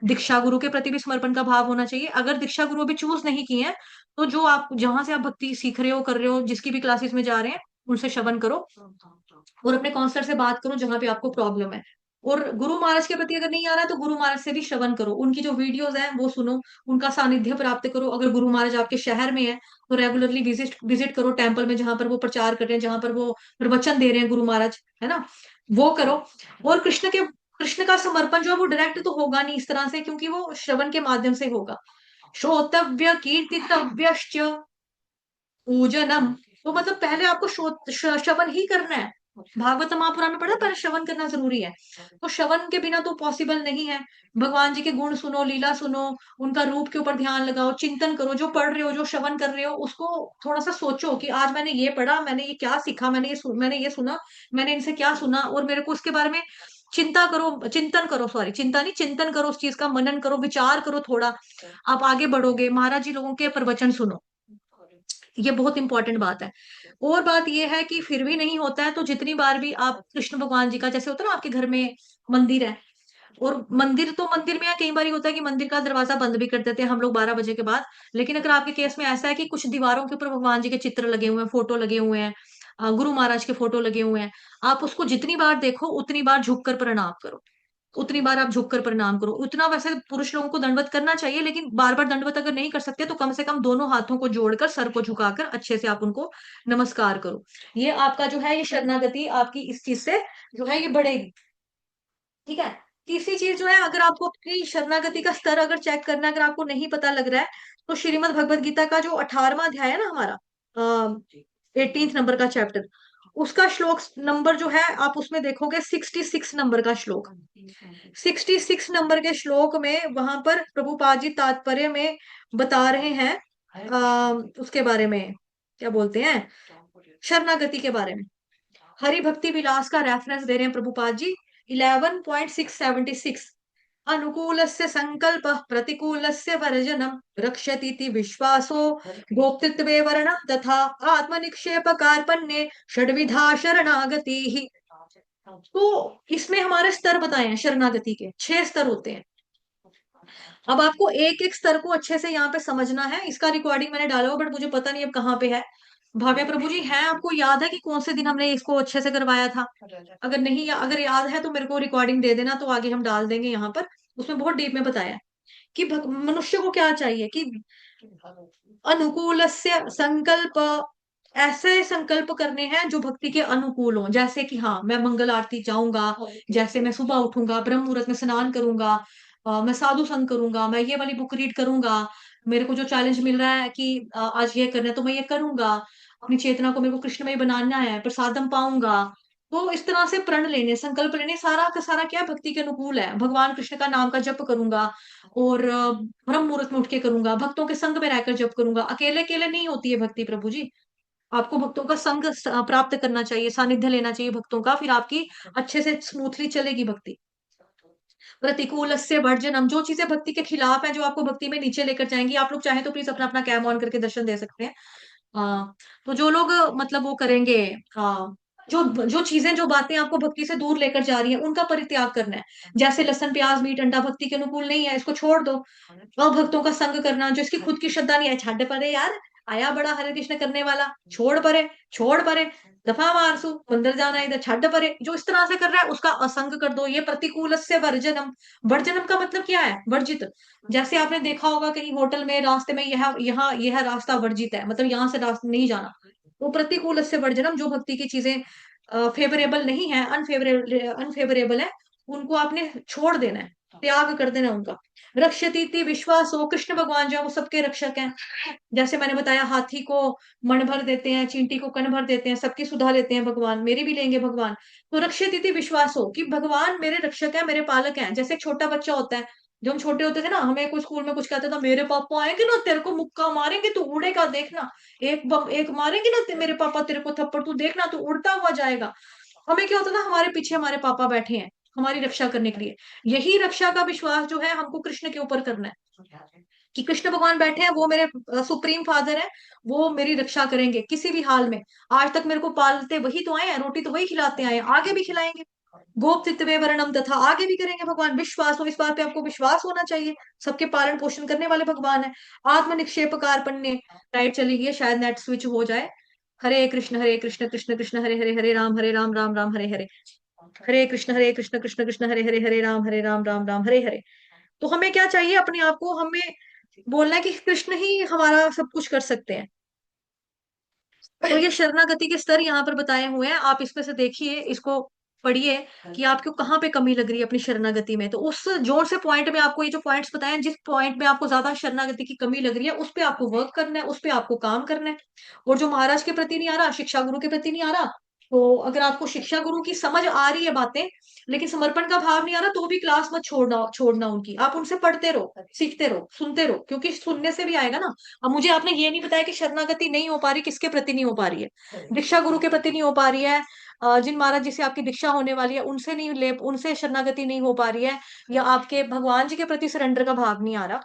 दीक्षा गुरु के प्रति भी समर्पण का भाव होना चाहिए। अगर दीक्षा गुरु अभी चूज नहीं किए हैं, तो जो आप जहां से आप भक्ति सीख रहे हो, कर रहे हो, जिसकी भी क्लासेस में जा रहे हैं, उनसे श्रवण करो और अपने काउंसलर से बात करो जहां पे आपको प्रॉब्लम है। और गुरु महाराज के प्रति अगर नहीं आ रहा है तो गुरु महाराज से भी श्रवण करो, उनकी जो वीडियोस हैं वो सुनो, उनका सानिध्य प्राप्त करो। अगर गुरु महाराज आपके शहर में है तो रेगुलरली विजिट करो टेम्पल में, जहां पर वो प्रचार कर रहे हैं, जहां पर वो प्रवचन दे रहे हैं गुरु महाराज, है ना, वो करो। और कृष्ण का समर्पण जो है वो डायरेक्ट तो होगा नहीं इस तरह से, क्योंकि वो श्रवण के माध्यम से होगा। श्रोतव्य कीर्तितव्यश्च पूजनम, तो मतलब पहले आपको श्रवण ही करना है। भागवत महापुराण में पढ़ा, पहले श्रवण करना जरूरी है। तो श्रवण के बिना तो पॉसिबल नहीं है। भगवान जी के गुण सुनो, लीला सुनो, उनका रूप के ऊपर ध्यान लगाओ, चिंतन करो, जो पढ़ रहे हो, जो श्रवण कर रहे हो, उसको थोड़ा सा सोचो कि आज मैंने ये पढ़ा, मैंने ये क्या सीखा, मैंने ये सुना, मैंने इनसे क्या सुना, और मेरे को उसके बारे में चिंतन करो, सॉरी चिंता नहीं, चिंतन करो, उस चीज का मनन करो, विचार करो थोड़ा। आप आगे बढ़ोगे। महाराज जी लोगों के प्रवचन सुनो, ये बहुत इंपॉर्टेंट बात है। और बात ये है कि फिर भी नहीं होता है तो जितनी बार भी आप कृष्ण भगवान जी का, जैसे होता है ना आपके घर में मंदिर है, और मंदिर तो मंदिर में कई बार होता है कि मंदिर का दरवाजा बंद भी कर देते हैं हम लोग 12 बजे के बाद। लेकिन अगर आपके केस में ऐसा है कि कुछ दीवारों के ऊपर भगवान जी के चित्र लगे हुए हैं, फोटो लगे हुए हैं, गुरु महाराज के फोटो लगे हुए हैं, आप उसको जितनी बार देखो उतनी बार झुककर प्रणाम करो, उतनी बार आप झुककर प्रणाम करो। उतना वैसे पुरुष लोगों को दंडवत करना चाहिए, लेकिन बार बार दंडवत अगर नहीं कर सकते तो कम से कम दोनों हाथों को जोड़कर सर को झुकाकर अच्छे से आप उनको नमस्कार करो। ये आपका जो है ये शरणागति आपकी इस चीज से जो है ये बढ़ेगी। ठीक है। तीसरी चीज जो है, अगर आपको अपनी शरणागति का स्तर अगर चेक करना है, अगर आपको नहीं पता लग रहा है, तो श्रीमद् भगवत गीता का जो 18वां अध्याय है ना हमारा, 18th नंबर का चैप्टर, उसका श्लोक नंबर जो है आप उसमें देखोगे 66 नंबर का श्लोक। 66 नंबर के श्लोक में वहां पर प्रभुपाद जी तात्पर्य में बता रहे हैं उसके बारे में, क्या बोलते हैं, शरणागति के बारे में। हरि भक्ति विलास का रेफरेंस दे रहे हैं प्रभुपाद जी 11.676। अनुकूलस्य संकल्प प्रतिकूलस्य वर्जनम रक्षतीति विश्वासो भोक्तृत्वे वर्णम तथा आत्मनिक्षेप कार्पण्ये षड्विधा शरणागति। तो इसमें हमारे स्तर बताए हैं शरणागति के, 6 स्तर होते हैं। अब आपको एक एक स्तर को अच्छे से यहाँ पे समझना है। इसका रिकॉर्डिंग मैंने डाला हुआ, बट मुझे पता नहीं अब कहाँ पे है। भाव्या प्रभु जी है, आपको याद है कि कौन से दिन हमने इसको अच्छे से करवाया था? अगर नहीं, अगर याद है तो मेरे को रिकॉर्डिंग दे देना, तो आगे हम डाल देंगे यहाँ पर। उसमें बहुत डीप में बताया है कि मनुष्य को क्या चाहिए, कि अनुकूलस्य संकल्प, ऐसे संकल्प करने हैं जो भक्ति के अनुकूल हो। जैसे कि हाँ, मैं मंगल आरती जाऊंगा, जैसे मैं सुबह उठूंगा, ब्रह्म मुहूर्त में स्नान करूंगा, मैं साधु संग करूंगा, मैं ये वाली बुक रीड करूंगा, मेरे को जो चैलेंज मिल रहा है कि आज ये करना है तो मैं ये करूंगा, अपनी चेतना को मेरे को कृष्णमय बनाना है, प्रसादम पाऊंगा। तो इस तरह से प्रण लेने, संकल्प लेने, सारा का सारा क्या भक्ति के अनुकूल है। भगवान कृष्ण का नाम का जप करूंगा, और ब्रह्म मुहूर्त में उठ के करूंगा, भक्तों के संग में रहकर जप करूंगा। अकेले अकेले नहीं होती है भक्ति प्रभु जी, आपको भक्तों का संग प्राप्त करना चाहिए, सानिध्य लेना चाहिए भक्तों का, फिर आपकी अच्छे से स्मूथली चलेगी भक्ति। प्रतिकूल से वर्जनम, जो चीजें भक्ति के खिलाफ है, जो आपको भक्ति में नीचे लेकर जाएंगी, आप लोग चाहे तो प्लीज अपना अपना कैम ऑन करके दर्शन दे सकते हैं। तो जो लोग मतलब वो करेंगे, जो जो चीजें, जो बातें आपको भक्ति से दूर लेकर जा रही हैं, उनका परित्याग करना है। जैसे लहसुन प्याज मीट अंडा भक्ति के अनुकूल नहीं है, इसको छोड़ दो। भक्तों का संग करना, जो इसकी खुद की श्रद्धा नहीं है, छाड़ परे यार, आया बड़ा हरे कृष्ण करने वाला, छोड़ परे, छोड़ परे, दफा मारसू, मंदिर जाना इधर, छाड़ परे, जो इस तरह से कर रहा है उसका असंग कर दो। ये प्रतिकूल से वर्जनम। वर्जनम का मतलब क्या है? वर्जित। जैसे आपने देखा होगा कहीं होटल में रास्ते में, यह यहाँ यह रास्ता वर्जित है, मतलब यहाँ से रास्ता नहीं जाना। वो प्रतिकूल से वर्जनम, जो भक्ति की चीजें फेवरेबल नहीं है, अनफेवरेबल है, उनको आपने छोड़ देना है, त्याग कर देना उनका। रक्षतीति विश्वास हो, कृष्ण भगवान जो है वो सबके रक्षक हैं। जैसे मैंने बताया, हाथी को मन भर देते हैं, चींटी को कण भर देते हैं, सबकी सुधा लेते हैं भगवान, मेरी भी लेंगे भगवान। तो रक्षतीति विश्वास हो कि भगवान मेरे रक्षक है, मेरे पालक हैं। जैसे एक छोटा बच्चा होता है, जब हम छोटे होते थे ना, हमें कोई स्कूल में कुछ कहता था, मेरे पापा आएंगे ना तेरे को मुक्का मारेंगे, तू उड़ेगा देखना, एक मारेंगे ना मेरे पापा तेरे को थप्पड़, तू देखना तू उड़ता हुआ जाएगा। हमें क्या होता था, हमारे पीछे हमारे पापा बैठे हैं हमारी रक्षा करने के लिए। यही रक्षा का विश्वास जो है हमको कृष्ण के ऊपर करना है, कि कृष्ण भगवान बैठे हैं, वो मेरे सुप्रीम फादर है, वो मेरी रक्षा करेंगे किसी भी हाल में। आज तक मेरे को पालते वही तो आए हैं, रोटी तो वही खिलाते आए हैं, आगे भी खिलाएंगे। गोप्तित्वे वर्णम तथा, आगे भी करेंगे भगवान। विश्वास हो, इस बात पे आपको विश्वास होना चाहिए, सबके पालन पोषण करने वाले भगवान है। आत्म निक्षेप कार्पण्य, लाइट चली गई है, शायद नेट स्विच हो जाए। हरे कृष्ण कृष्ण कृष्ण हरे हरे, हरे राम राम राम हरे हरे, हरे कृष्ण कृष्ण कृष्ण हरे राम राम हरे हरे। तो हमें क्या चाहिए, अपने आप को हमें बोलना है कि कृष्ण ही हमारा सब कुछ कर सकते हैं। तो ये शरणागति के स्तर यहाँ पर बताए हुए हैं, आप इसमें से देखिए, इसको पढ़िए कि आपको कहाँ पे कमी लग रही है अपनी शरणागति में। तो उस जोर से पॉइंट में आपको ये जो पॉइंट्स बताए हैं, जिस पॉइंट में आपको ज्यादा शरणागति की कमी लग रही है, उस पे आपको वर्क करना है, उस पे आपको काम करना है। और जो महाराज के प्रति नहीं आ रहा, शिक्षा गुरु के प्रति नहीं आ रहा, तो अगर आपको शिक्षा गुरु की समझ आ रही है बातें, लेकिन समर्पण का भाव नहीं आ रहा, तो भी क्लास मत छोड़ना छोड़ना उनकी। आप उनसे पढ़ते रहो, सीखते रहो, सुनते रहो, क्योंकि सुनने से भी आएगा ना। अब मुझे आपने ये नहीं बताया कि शरणागति नहीं हो पा रही, किसके प्रति नहीं हो पा रही है? दीक्षा गुरु के प्रति नहीं हो पा रही है, जिन महाराज जी से आपकी दीक्षा होने वाली है उनसे नहीं ले, उनसे शरणागति नहीं हो पा रही है, या आपके भगवान जी के प्रति सरेंडर का भाव नहीं आ रहा।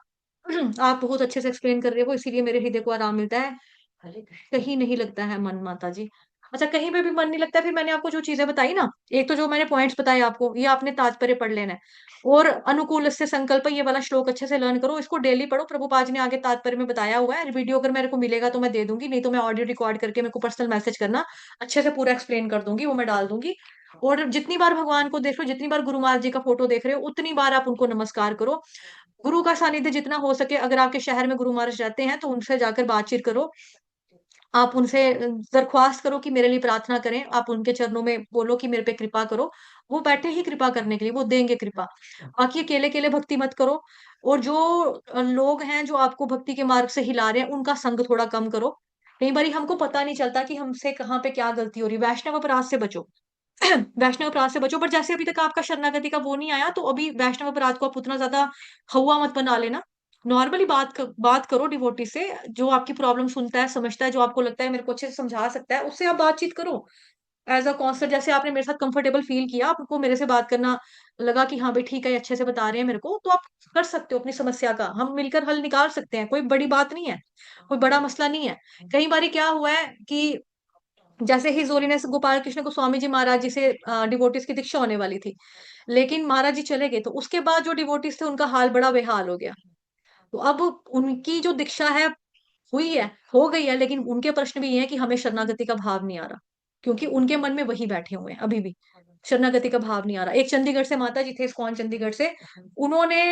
आप बहुत अच्छे से एक्सप्लेन कर रहे हो, इसीलिए मेरे हृदय को आराम मिलता है, कहीं नहीं लगता है मन माता जी। अच्छा, कहीं पे भी मन नहीं लगता, फिर मैंने आपको जो चीजें बताई ना, एक तो जो मैंने पॉइंट्स बताए आपको, ये आपने तात्पर्य पढ़ लेना है। और अनुकूल से संकल्प, ये वाला श्लोक अच्छे से लर्न करो, इसको डेली पढ़ो। प्रभुपाद ने आगे तात्पर्य में बताया हुआ है। वीडियो अगर मेरे को मिलेगा तो मैं दे दूंगी, नहीं तो मैं ऑडियो रिकॉर्ड करके मेरे को पर्सनल मैसेज करना, अच्छे से पूरा एक्सप्लेन कर दूंगी, वो मैं डाल दूंगी। और जितनी बार भगवान को देख रहे हो, जितनी बार गुरु महाराज जी का फोटो देख रहे हो, उतनी बार आप उनको नमस्कार करो। गुरु का सानिध्य जितना हो सके, अगर आपके शहर में गुरु महाराज रहते हैं तो उनसे जाकर बातचीत करो। आप उनसे दरख्वास्त करो कि मेरे लिए प्रार्थना करें, आप उनके चरणों में बोलो कि मेरे पे कृपा करो। वो बैठे ही कृपा करने के लिए, वो देंगे कृपा। बाकी अकेले अकेले भक्ति मत करो। और जो लोग हैं जो आपको भक्ति के मार्ग से हिला रहे हैं, उनका संग थोड़ा कम करो। कई बार हमको पता नहीं चलता कि हमसे कहाँ पे क्या गलती हो रही है। वैष्णव अपराध से बचो। वैष्णव अपराध से बचो, पर जैसे अभी तक आपका शरणागति का वो नहीं आया, तो अभी वैष्णव अपराध को आप उतना ज्यादा हवा मत बना लेना। नॉर्मली बात करो डिवोटी से, जो आपकी प्रॉब्लम सुनता है, समझता है, जो आपको लगता है मेरे को अच्छे से समझा सकता है, उससे आप बातचीत करो। एज अ काउंसलर, जैसे आपने मेरे साथ कंफर्टेबल फील किया, आपको मेरे से बात करना लगा कि हाँ भाई ठीक है, अच्छे से बता रहे हैं मेरे को, तो आप कर सकते हो अपनी समस्या का, हम मिलकर हल निकाल सकते हैं। कोई बड़ी बात नहीं है, कोई बड़ा मसला नहीं है। कई बार क्या हुआ है कि जैसे ही होलीनेस गोपाल कृष्ण को स्वामी जी महाराज जी से डिवोटिस की दीक्षा होने वाली थी, लेकिन महाराज जी चले गए, तो उसके बाद जो डिवोटिस थे उनका हाल बड़ा बेहाल हो गया। तो अब उनकी जो दीक्षा है हुई है, हो गई है, लेकिन उनके प्रश्न भी ये है कि हमें शरणागति का भाव नहीं आ रहा, क्योंकि उनके मन में वही बैठे हुए हैं अभी भी, शरणागति का भाव नहीं आ रहा। एक चंडीगढ़ से माता जी थे, इस्कॉन चंडीगढ़ से, उन्होंने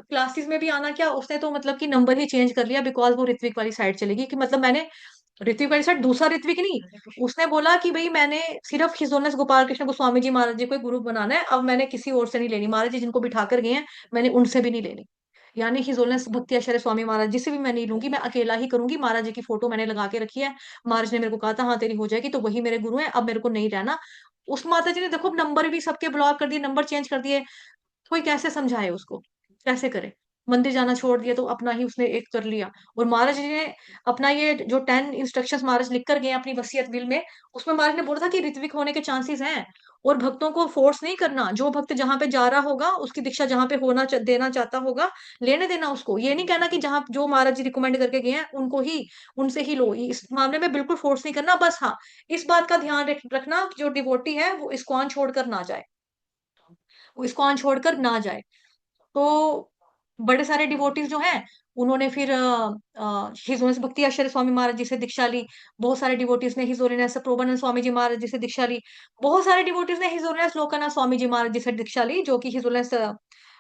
क्लासेस में भी आना क्या, उसने तो मतलब कि नंबर ही चेंज कर लिया, बिकॉज वो ऋत्विक वाली साइड चलेगी, कि मतलब मैंने ऋत्विक वाली साइड, दूसरा ऋत्विक नहीं, उसने बोला कि भाई मैंने सिर्फ हिज ऑनरेस गोपाल कृष्ण गोस्वामी जी महाराज जी को ही गुरु बनाना है, अब मैंने किसी और से नहीं लेनी, महाराज जी जिनको बिठा कर गए हैं मैंने उनसे भी नहीं लेनी। यानी हिज ऑनरेस भक्ति आचार्य स्वामी महाराज जी से भी मैं नहीं लूंगी, मैं अकेला ही करूंगी। महाराज जी की फोटो मैंने लगा के रखी है, महाराज ने मेरे को कहा था हाँ तेरी हो जाएगी, तो वही मेरे गुरु हैं, अब मेरे को नहीं रहना। उस माता जी ने देखो नंबर भी सबके ब्लॉक कर दिए, नंबर चेंज कर दिए। कोई कैसे समझाए उसको, कैसे करे। मंदिर जाना छोड़ दिया, तो अपना ही उसने एक कर लिया। और महाराज जी ने अपना ये जो 10 इंस्ट्रक्शंस महाराज लिख कर गए हैं अपनी वसीयत विल में, उसमें महाराज ने बोला था कि ऋत्विक होने के चांसेस हैं, और भक्तों को फोर्स नहीं करना। जो भक्त जहां पे जा रहा होगा, उसकी दीक्षा जहां पे देना चाहता होगा, लेने देना उसको। ये नहीं कहना कि जहां जो महाराज जी रिकमेंड करके गए हैं उनको ही, उनसे ही लो। इस मामले में बिल्कुल फोर्स नहीं करना। बस हाँ, इस बात का ध्यान रखना कि जो डिवोटी है वो इस्कॉन छोड़कर ना जाए, वो इस्कॉन छोड़कर ना जाए। तो बड़े सारे डिवोटीज जो हैं, उन्होंने फिर हिज होलिनेस भक्ति आचार्य स्वामी महाराज जी से दीक्षा ली। बहुत सारे डिवोटीज ने हिज होलिनेस प्रोबानंद स्वामी जी महाराज जी से दीक्षा ली। बहुत सारे डिवोटीज ने हिज होलिनेस लोकानंद स्वामी जी महाराज जी से दीक्षा ली, जो कि हिज होलिनेस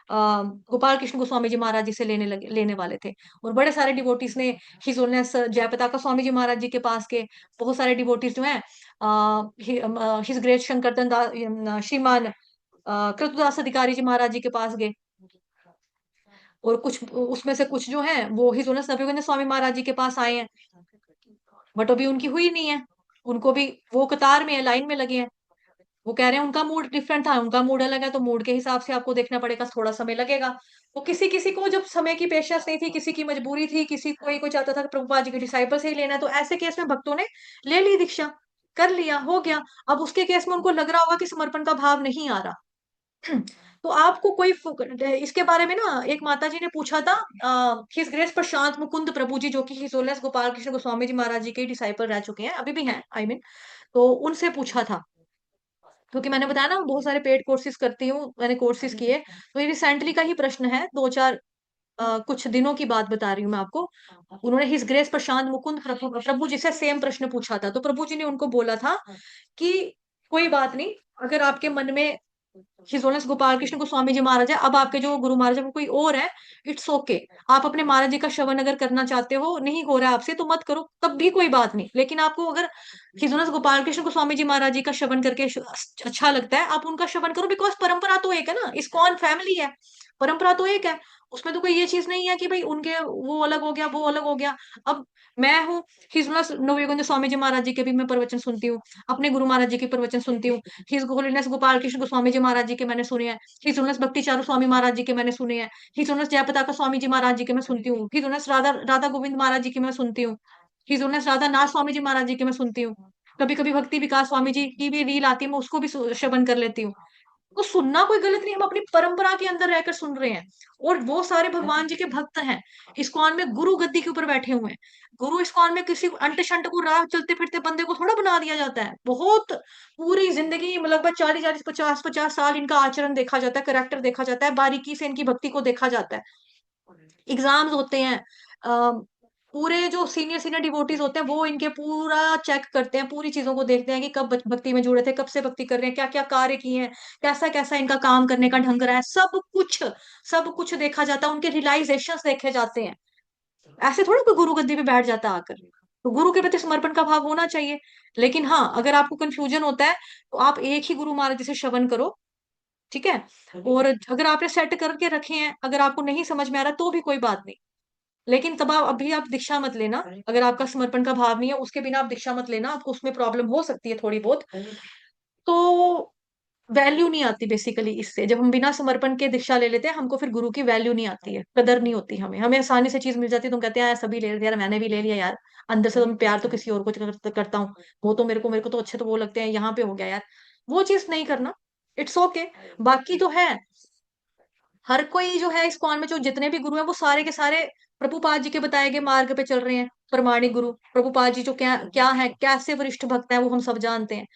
गोपाल कृष्ण गोस्वामी जी महाराज जी से लेने वाले थे। और बड़े सारे डिवोटीज ने हिज होलिनेस जयपताका स्वामी जी महाराज जी के पास के। बहुत सारे डिवोटीज जो हैं हिज ग्रेट शंकरदन श्रीमान कृतदास अधिकारी जी महाराज जी के पास गए। और कुछ उसमें से कुछ जो है वो हिज ऑनरेस नवयोगेंद्र स्वामी महाराज जी के पास आए हैं, बट अभी उनकी हुई नहीं है। उनको भी, वो कतार में है, लाइन में लगे हैं। वो कह रहे हैं उनका मूड डिफरेंट था, उनका मूड अलग है, तो मूड के हिसाब से आपको देखना पड़ेगा, थोड़ा समय लगेगा। तो किसी किसी को जब समय की पेशेंस नहीं थी, किसी की मजबूरी थी, किसी कोई कोई चाहता था कि प्रभुपाद जी के डिसाइपल से ही लेना है, तो ऐसे केस में भक्तों ने ले ली दीक्षा, कर लिया, हो गया। अब उसके केस में उनको लग रहा होगा कि समर्पण का भाव नहीं आ रहा। तो आपको कोई इसके बारे में ना, एक माता जी ने पूछा था, हिज ग्रेस प्रशांत मुकुंद प्रभु जी, जो कि हिज होलिनेस गोपाल कृष्ण गोस्वामी जी महाराज जी के डिसाइपल रह चुके हैं, अभी भी हैं आई मीन। तो उनसे पूछा था, क्योंकि मैंने बताया ना बहुत सारे पेड कोर्सेज करती हूँ, मैंने कोर्सेज किए। तो ये रिसेंटली का ही प्रश्न है, दो चार कुछ दिनों की बात बता रही हूँ मैं आपको। उन्होंने हिज ग्रेस प्रशांत मुकुंद प्रभु जी से सेम प्रश्न पूछा था, तो प्रभु जी ने उनको बोला था कि कोई बात नहीं, अगर आपके मन में हिज ऑनरेस गोपाल कृष्ण गोस्वामी जी महाराज है, अब आपके जो गुरु महाराज है वो कोई और है, इट्स ओके। आप अपने महाराज जी का श्रवण अगर करना चाहते हो, नहीं हो रहा है आपसे तो मत करो, तब भी कोई बात नहीं। लेकिन आपको अगर हिज ऑनरेस गोपाल कृष्ण गोस्वामी जी महाराज जी का श्रवण करके अच्छा लगता है, आप उनका श्रवण करो, बिकॉज परंपरा तो एक है ना, इस्कॉन फैमिली है, परंपरा तो एक है। उसमें तो कोई ये चीज नहीं है कि भाई उनके वो अलग हो गया, वो अलग हो गया। अब मैं हूँ, हिज ऑनरेस नवयोगेंद्र स्वामी जी महाराज जी के भी मैं प्रवचन सुनती हूँ, अपने गुरु महाराज जी के प्रवचन सुनती हूँ। हिज होलिनेस गोपाल कृष्ण गोस्वामी जी महाराज जी के मैंने सुने हैं, हिज होलिनेस भक्ति चारू स्वामी महाराज जी के मैंने सुने हैं, हिज होलिनेस जयपताका स्वामी जी महाराज जी के मैं सुनती हूँ, हिज होलिनेस राधा राधा गोविंद महाराज जी की मैं सुनती हूँ, हिज होलिनेस राधा नाथ स्वामी जी महाराज जी के मैं सुनती हूँ। कभी कभी भक्ति विकास स्वामी जी की भी रील आती है, मैं उसको भी श्रवण कर लेती हूँ। तो सुनना कोई गलत नहीं, हम अपनी परंपरा के अंदर रहकर सुन रहे हैं। और वो सारे भगवान जी के भक्त हैं, इस्कॉन में गुरु गद्दी के ऊपर बैठे हुए हैं। गुरु इस्कॉन में किसी अंट शंट को राह चलते फिरते बंदे को थोड़ा बना दिया जाता है। बहुत पूरी जिंदगी में लगभग 40-40 50-50 साल इनका आचरण देखा जाता है, करेक्टर देखा जाता है, बारीकी से इनकी भक्ति को देखा जाता है। एग्जाम्स होते हैं, पूरे जो सीनियर सीनियर डिवोटीज होते हैं वो इनके पूरा चेक करते हैं, पूरी चीजों को देखते हैं कि कब भक्ति में जुड़े थे, कब से भक्ति कर रहे हैं, क्या क्या कार्य किए हैं, कैसा कैसा इनका काम करने का ढंग रहा है, सब कुछ देखा जाता है, उनके रियलाइजेशंस देखे जाते हैं। ऐसे थोड़ा कोई गुरु गद्दी पे बैठ जाता है आकर। तो गुरु के प्रति समर्पण का भाव होना चाहिए। लेकिन हाँ, अगर आपको कंफ्यूजन होता है तो आप एक ही गुरु महाराज जी से श्रवण करो, ठीक है। और अगर आपने सेट करके रखे हैं, अगर आपको नहीं समझ में आ रहा तो भी कोई बात नहीं, लेकिन तब आप दीक्षा मत लेना। अगर आपका समर्पण का भाव नहीं है उसके बिना आप दीक्षा मत लेना, आपको उसमें प्रॉब्लम हो सकती है थोड़ी बहुत। तो वैल्यू नहीं आती बेसिकली इससे, जब हम बिना समर्पण के दीक्षा ले लेते हैं हमको फिर गुरु की वैल्यू नहीं आती है, कदर नहीं होती हमें। हमें आसानी से चीज मिल जाती है तो हम कहते हैं यार सभी ले लेते हैं, यार मैंने भी ले लिया यार, अंदर से तो मैं प्यार तो किसी और को करता हूँ, वो तो मेरे को तो अच्छे तो वो लगते हैं, यहाँ पे हो गया यार, वो चीज नहीं करना। It's okay. बाकी तो है, हर कोई जो है इस्कॉन में जो जितने भी गुरु हैं वो सारे के सारे प्रभुपाद जी के बताए गए मार्ग पे चल रहे हैं। प्रमाणिक गुरु प्रभुपाद जी जो क्या क्या है, कैसे वरिष्ठ भक्त हैं वो हम सब जानते हैं।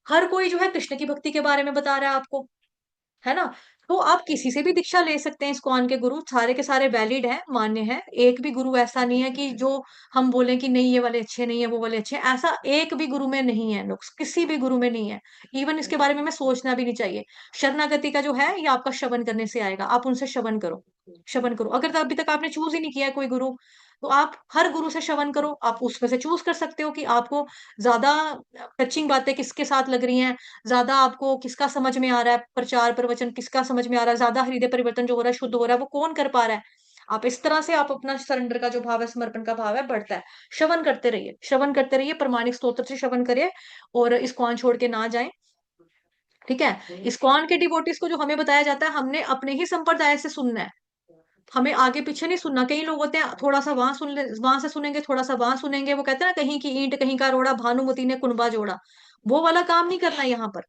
हर कोई जो है कृष्ण की भक्ति के बारे में बता रहा है आपको, है ना। तो आप किसी से भी दीक्षा ले सकते हैं, इस्कॉन के गुरु सारे के सारे वैलिड हैं, मान्य है। एक भी गुरु ऐसा नहीं है कि जो हम बोले कि नहीं ये वाले अच्छे नहीं है वो वाले अच्छे हैं, ऐसा एक भी गुरु में नहीं है, नुक्स किसी भी गुरु में नहीं है। इवन इसके बारे में हमें सोचना भी नहीं चाहिए। शरणागति का जो है ये आपका श्रवण करने से आएगा, आप उनसे श्रवण करो, श्रवण करो। अगर अभी तक आपने चूज ही नहीं किया है कोई गुरु, तो आप हर गुरु से श्रवण करो, आप उसमें से चूज कर सकते हो कि आपको ज्यादा टचिंग बातें किसके साथ लग रही हैं, ज्यादा आपको किसका समझ में आ रहा है, प्रचार प्रवचन किसका समझ में आ रहा है, ज्यादा हृदय परिवर्तन जो हो रहा है, शुद्ध हो रहा है, वो कौन कर पा रहा है। आप इस तरह से आप अपना सरेंडर का जो भाव है, समर्पण का भाव है बढ़ता है। श्रवण करते रहिए, श्रवण करते रहिए, प्रमाणिक स्तोत्र से श्रवण करिए और इस्कॉन छोड़ के ना जाए, ठीक है। इस्कॉन के डिवोटीज को जो हमें बताया जाता है हमने अपने ही संप्रदाय से सुनना है, हमें आगे पीछे नहीं सुनना। कई लोग होते हैं थोड़ा सा वहां सुन ले, वहां से सुनेंगे, थोड़ा सा वहां सुनेंगे, वो कहते हैं ना कहीं की ईंट कहीं का रोड़ा, भानुमति ने कुनबा जोड़ा। वो वाला काम नहीं करना यहाँ पर,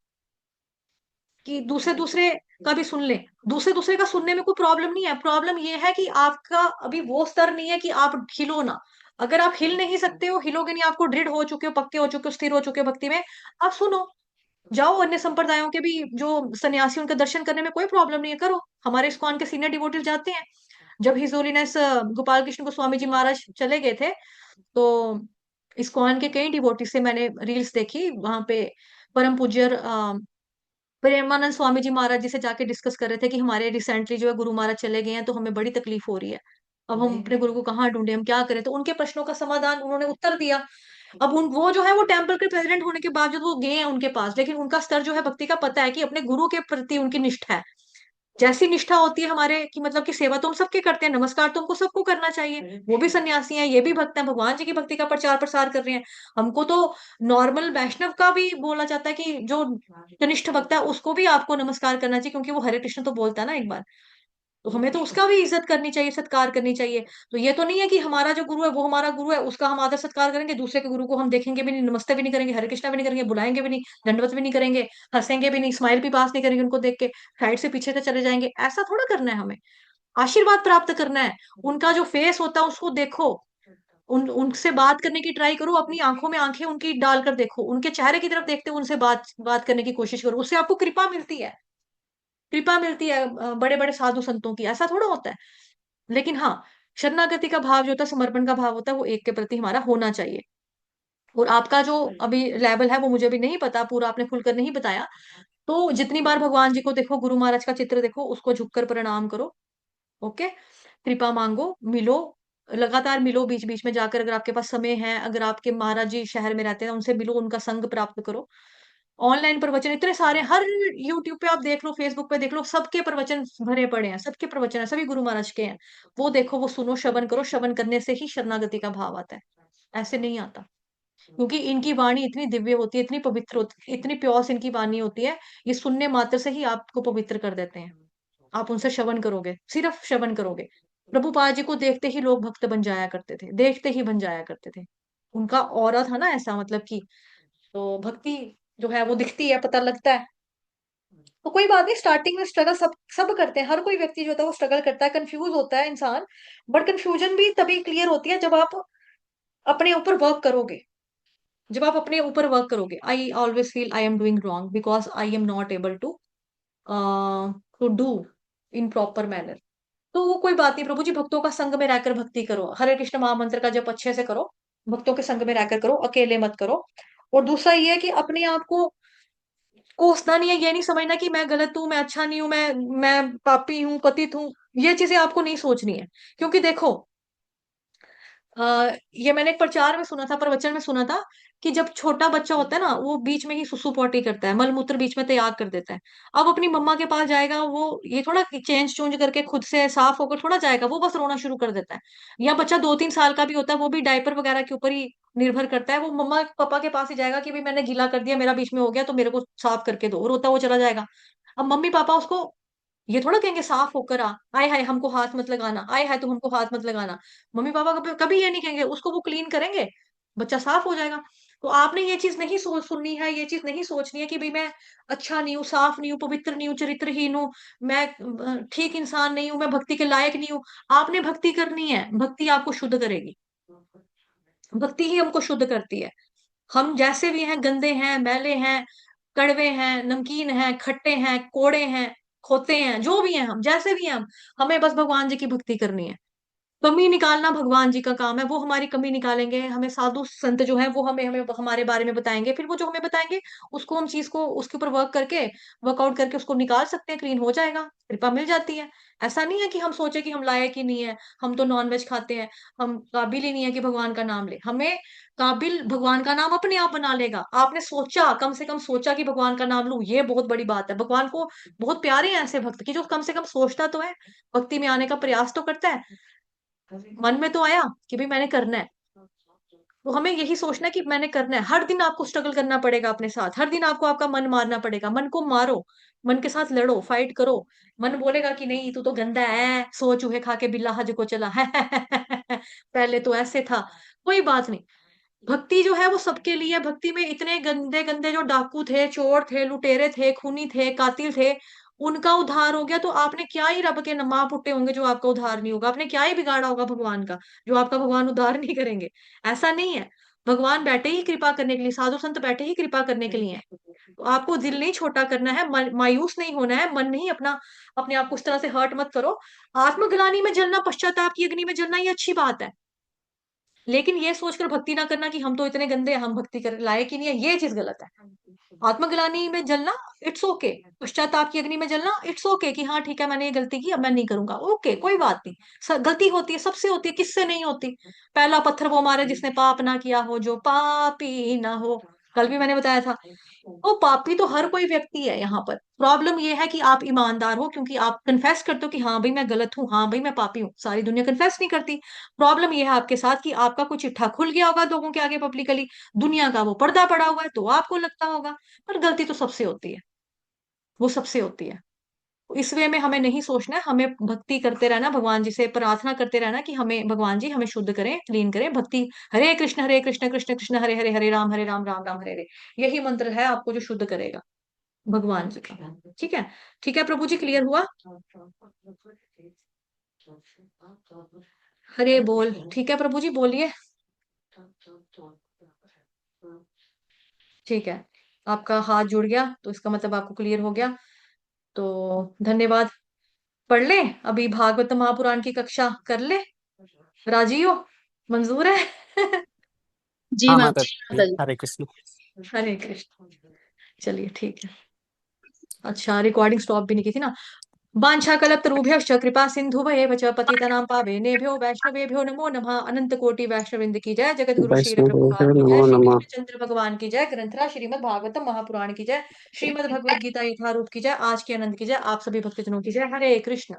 कि दूसरे दूसरे का भी सुन ले। दूसरे दूसरे का सुनने में कोई प्रॉब्लम नहीं है, प्रॉब्लम ये है कि आपका अभी वो स्तर नहीं है कि आप हिलो ना। अगर आप हिल नहीं सकते हो, हिलोगे नहीं, आपको दृढ़ हो चुके हो, पक्के हो चुके हो, स्थिर हो चुके हो भक्ति में, आप सुनो। जाओ अन्य संप्रदायों के भी जो सन्यासी उनका दर्शन करने में कोई प्रॉब्लम नहीं है, करो। हमारे इस्कॉन के सीनियर डिवोटीज जाते हैं। जब हिज होलीनेस गोपाल कृष्ण गोस्वामी जी महाराज चले गए थे, तो इस्कॉन के कई डिवोटी से मैंने रील्स देखी, वहां पे परम पूज्य प्रेमानंद स्वामी जी महाराज जी से जाके डिस्कस कर रहे थे कि हमारे रिसेंटली जो है गुरु महाराज चले गए हैं तो हमें बड़ी तकलीफ हो रही है, अब हम अपने गुरु को कहाँ ढूंढे, हम क्या करें। तो उनके प्रश्नों का समाधान उन्होंने उत्तर दिया। अब उन वो जो है वो टेम्पल के प्रेसिडेंट होने के बावजूद वो गए हैं उनके पास, लेकिन उनका स्तर जो है भक्ति का पता है कि अपने गुरु के प्रति उनकी निष्ठा है। जैसी निष्ठा होती है हमारे की मतलब की सेवा तो हम सबके करते हैं, नमस्कार तो हमको सबको करना चाहिए, वो भी सन्यासी हैं, ये भी भक्त हैं, भगवान जी की भक्ति का प्रचार प्रसार कर रहे हैं। हमको तो नॉर्मल वैष्णव का भी बोला जाता है कि जो कनिष्ठ भक्त है उसको भी आपको नमस्कार करना चाहिए, क्योंकि वो हरे कृष्ण तो बोलता है ना एक बार, तो हमें तो उसका भी इज्जत करनी चाहिए, सत्कार करनी चाहिए। तो ये तो नहीं है कि हमारा जो गुरु है वो हमारा गुरु है, उसका हम आदर सत्कार करेंगे, दूसरे के गुरु को हम देखेंगे भी नहीं, नमस्ते भी नहीं करेंगे, हरे कृष्णा भी नहीं करेंगे, बुलाएंगे भी नहीं, दंडवत भी नहीं करेंगे, हंसेंगे भी नहीं, स्माइल भी पास नहीं करेंगे उनको देख के, साइड से पीछे से चले जाएंगे। ऐसा थोड़ा करना है हमें, आशीर्वाद प्राप्त करना है। उनका जो फेस होता है उसको देखो, उनसे बात करने की ट्राई करो, अपनी आंखों में आंखें उनकी डालकर देखो, उनके चेहरे की तरफ देखते हुए उनसे बात करने की कोशिश करो, उससे आपको कृपा मिलती है, कृपा मिलती है बड़े बड़े साधु संतों की, ऐसा थोड़ा होता है। लेकिन हाँ, शरणागति का भाव जो होता है, समर्पण का भाव होता है, वो एक के प्रति हमारा होना चाहिए। और आपका जो अभी लेवल है वो मुझे भी नहीं पता, पूरा आपने खुलकर नहीं बताया। तो जितनी बार भगवान जी को देखो, गुरु महाराज का चित्र देखो, उसको झुककर प्रणाम करो, ओके। कृपा मांगो, मिलो, लगातार मिलो, बीच बीच में जाकर अगर आपके पास समय है, अगर आपके महाराज जी शहर में रहते हैं उनसे मिलो, उनका संग प्राप्त करो। ऑनलाइन प्रवचन इतने सारे, हर यूट्यूब पे आप देख लो, फेसबुक पे देख लो, सबके प्रवचन भरे पड़े हैं, सबके प्रवचन है, सभी गुरु महाराज के हैं। वो देखो, वो सुनो, श्रवण करो, श्रवण करने से ही शरणागति का भाव आता है, ऐसे नहीं आता। क्योंकि इनकी वाणी इतनी दिव्य होती है, इतनी पवित्र होती है, इतनी प्योस इनकी वाणी होती है, ये सुनने मात्र से ही आपको पवित्र कर देते हैं। आप उनसे श्रवण करोगे, सिर्फ श्रवण करोगे। प्रभुपाद जी को देखते ही लोग भक्त बन जाया करते थे, देखते ही बन जाया करते थे। उनका ऑरा था ना ऐसा, मतलब कि तो भक्ति जो है वो दिखती है, पता लगता है। तो कोई बात नहीं, स्टार्टिंग में स्ट्रगल सब सब करते हैं, हर कोई व्यक्ति जो होता है वो स्ट्रगल करता है, कंफ्यूज होता है इंसान। बट कंफ्यूजन भी तभी क्लियर होती है जब आप अपने ऊपर वर्क करोगे। जब आप अपने ऊपर वर्क करोगे, I always feel I am doing wrong because I am not able to do in proper manner. तो वो कोई बात नहीं प्रभु जी, भक्तों का संग में रहकर भक्ति करो, हरे कृष्ण महामंत्र का जप अच्छे से करो, भक्तों के संग में रहकर करो, अकेले मत करो। और दूसरा ये है कि अपने आप को कोसना नहीं है, ये नहीं समझना कि मैं गलत हूं, मैं अच्छा नहीं हूं, मैं पापी हूं, पतित हूं। ये चीजें आपको नहीं सोचनी है। क्योंकि देखो, ये मैंने एक प्रचार में सुना था, प्रवचन में सुना था कि जब छोटा बच्चा होता है ना, वो बीच में ही सुसु पोटी करता है, मलमूत्र बीच में त्याग कर देता है। अब अपनी मम्मा के पास जाएगा, वो ये थोड़ा चेंज चूंज करके खुद से साफ होकर थोड़ा जाएगा, वो बस रोना शुरू कर देता है। या बच्चा 2-3 साल का भी होता है, वो भी डायपर वगैरह के ऊपर ही निर्भर करता है, वो मम्मा पापा के पास ही जाएगा कि भाई मैंने गीला कर दिया, मेरा बीच में हो गया तो मेरे को साफ करके दो, रोता वो चला जाएगा। अब मम्मी पापा उसको ये थोड़ा कहेंगे साफ होकर आ, आय हाय हमको हाथ मत लगाना, आय हाय तुम हमको हाथ मत लगाना। मम्मी पापा कभी कभी ये नहीं कहेंगे, उसको वो क्लीन करेंगे, बच्चा साफ हो जाएगा। तो आपने ये चीज नहीं सुननी है, ये चीज नहीं सोचनी है कि भाई मैं अच्छा नहीं हूँ, साफ नहीं हूँ, पवित्र नहीं हूँ, चरित्रहीन हूँ, मैं ठीक इंसान नहीं हूँ, मैं भक्ति के लायक नहीं हूँ। आपने भक्ति करनी है, भक्ति आपको शुद्ध करेगी, भक्ति ही हमको शुद्ध करती है। हम जैसे भी हैं, गंदे हैं, मैले हैं, कड़वे हैं, नमकीन हैं, खट्टे हैं, कोड़े हैं, खोते हैं, जो भी हैं, हम जैसे भी हैं, हम हमें बस भगवान जी की भक्ति करनी है। कमी निकालना भगवान जी का काम है, वो हमारी कमी निकालेंगे, हमें साधु संत जो है वो हमें हमें हमारे बारे में बताएंगे, फिर वो जो हमें बताएंगे उसको हम चीज को उसके ऊपर वर्कआउट करके उसको निकाल सकते हैं, क्लीन हो जाएगा, कृपा मिल जाती है। ऐसा नहीं है कि हम सोचे कि हम लायक ही नहीं है, हम तो नॉनवेज खाते हैं, हम काबिल ही नहीं है कि भगवान का नाम ले। हमें काबिल भगवान का नाम अपने आप बना लेगा। आपने सोचा, कम से कम सोचा कि भगवान का नाम लूं, ये बहुत बड़ी बात है। भगवान को बहुत प्यारे हैं ऐसे भक्त कि जो कम से कम सोचता तो है, भक्ति में आने का प्रयास तो करता है, मन में तो आया कि भाई मैंने करना है। तो हमें यही सोचना है कि मैंने करना है। हर दिन आपको स्ट्रगल करना पड़ेगा अपने साथ, हर दिन आपको आपका मन मारना पड़ेगा, मन को मारो, मन के साथ लड़ो, फाइट करो। मन बोलेगा कि नहीं तू तो गंदा है, सो चूहे खा के बिल्ला हज को चला है पहले तो ऐसे था। कोई बात नहीं, भक्ति जो है वो सबके लिए है। भक्ति में इतने गंदे गंदे जो डाकू थे, चोर थे, लुटेरे थे, खूनी थे, कातिल थे, उनका उद्धार हो गया। तो आपने क्या ही रब के माँ पुट्टे होंगे जो आपका उद्धार नहीं होगा? आपने क्या ही बिगाड़ा होगा भगवान का जो आपका भगवान उद्धार नहीं करेंगे? ऐसा नहीं है। भगवान बैठे ही कृपा करने के लिए, साधु संत बैठे ही कृपा करने के लिए हैं। तो आपको दिल नहीं छोटा करना है, मायूस नहीं होना है, मन नहीं अपना अपने आप को उस तरह से हर्ट मत करो। आत्मग्लानि में जलना, पश्चाताप की अग्नि में जलना, ये अच्छी बात है। लेकिन ये सोचकर भक्ति ना करना कि हम तो इतने गंदे हैं, हम भक्ति कर लायक ही नहीं है, ये चीज गलत है। आत्मग्लानि में जलना इट्स ओके, पश्चाताप की अग्नि में जलना इट्स ओके कि हाँ ठीक है मैंने ये गलती की, अब मैं नहीं करूंगा, ओके कोई बात नहीं। गलती होती है, सबसे होती है, किससे नहीं होती? पहला पत्थर वो मारे जिसने पाप ना किया हो, जो पापी ना हो। कल भी मैंने बताया था। वो पापी तो हर कोई व्यक्ति है। यहाँ पर प्रॉब्लम ये है कि आप ईमानदार हो, क्योंकि आप कन्फेस करते हो कि हाँ भाई मैं गलत हूँ, हाँ भाई मैं पापी हूँ। सारी दुनिया कन्फेस नहीं करती। प्रॉब्लम ये है आपके साथ कि आपका कुछ चिट्ठा खुल गया होगा लोगों के आगे पब्लिकली, दुनिया का वो पर्दा पड़ा हुआ है, तो आपको लगता होगा। पर गलती तो सबसे होती है, वो सबसे होती है। इस वे में हमें नहीं सोचना है, हमें भक्ति करते रहना, भगवान जी से प्रार्थना करते रहना कि हमें भगवान जी हमें शुद्ध करें, क्लीन करें। भक्ति हरे कृष्ण कृष्ण कृष्ण हरे हरे, हरे राम राम राम हरे हरे, यही मंत्र है आपको जो शुद्ध करेगा भगवान जी का। ठीक है, ठीक है प्रभु जी, क्लियर हुआ? हरे बोल। ठीक है प्रभु जी बोलिए। ठीक है, आपका हाथ जुड़ गया तो इसका मतलब आपको क्लियर हो गया, तो धन्यवाद। पढ़ ले, अभी भागवत महापुराण की कक्षा कर ले। राजी हो? मंजूर है? जी हाँ माता माता जी। जी, हरे कृष्ण। हरे कृष्ण। चलिए ठीक है। अच्छा, रिकॉर्डिंग स्टॉप भी नहीं की थी ना। वाञ्छाकल्पतरुभ्यश्च कृपा सिन्धुभयेव च पतितनां पावनेभ्यो वैष्णवेभ्यो नमो नमः। अनंत कोटि वैष्णवृंद की जय, जगत गुरु श्री प्रभुपाद वैष्णव की जय, नमो श्री नमः। कृष्ण चंद्र भगवान की जय, ग्रंथराज श्रीमद् भागवतम महापुराण की जय, श्रीमद् भगवद गीता यथारूप की जय, आज के आनंद की जय, आप सभी भक्तजनों की जय। हरे कृष्ण।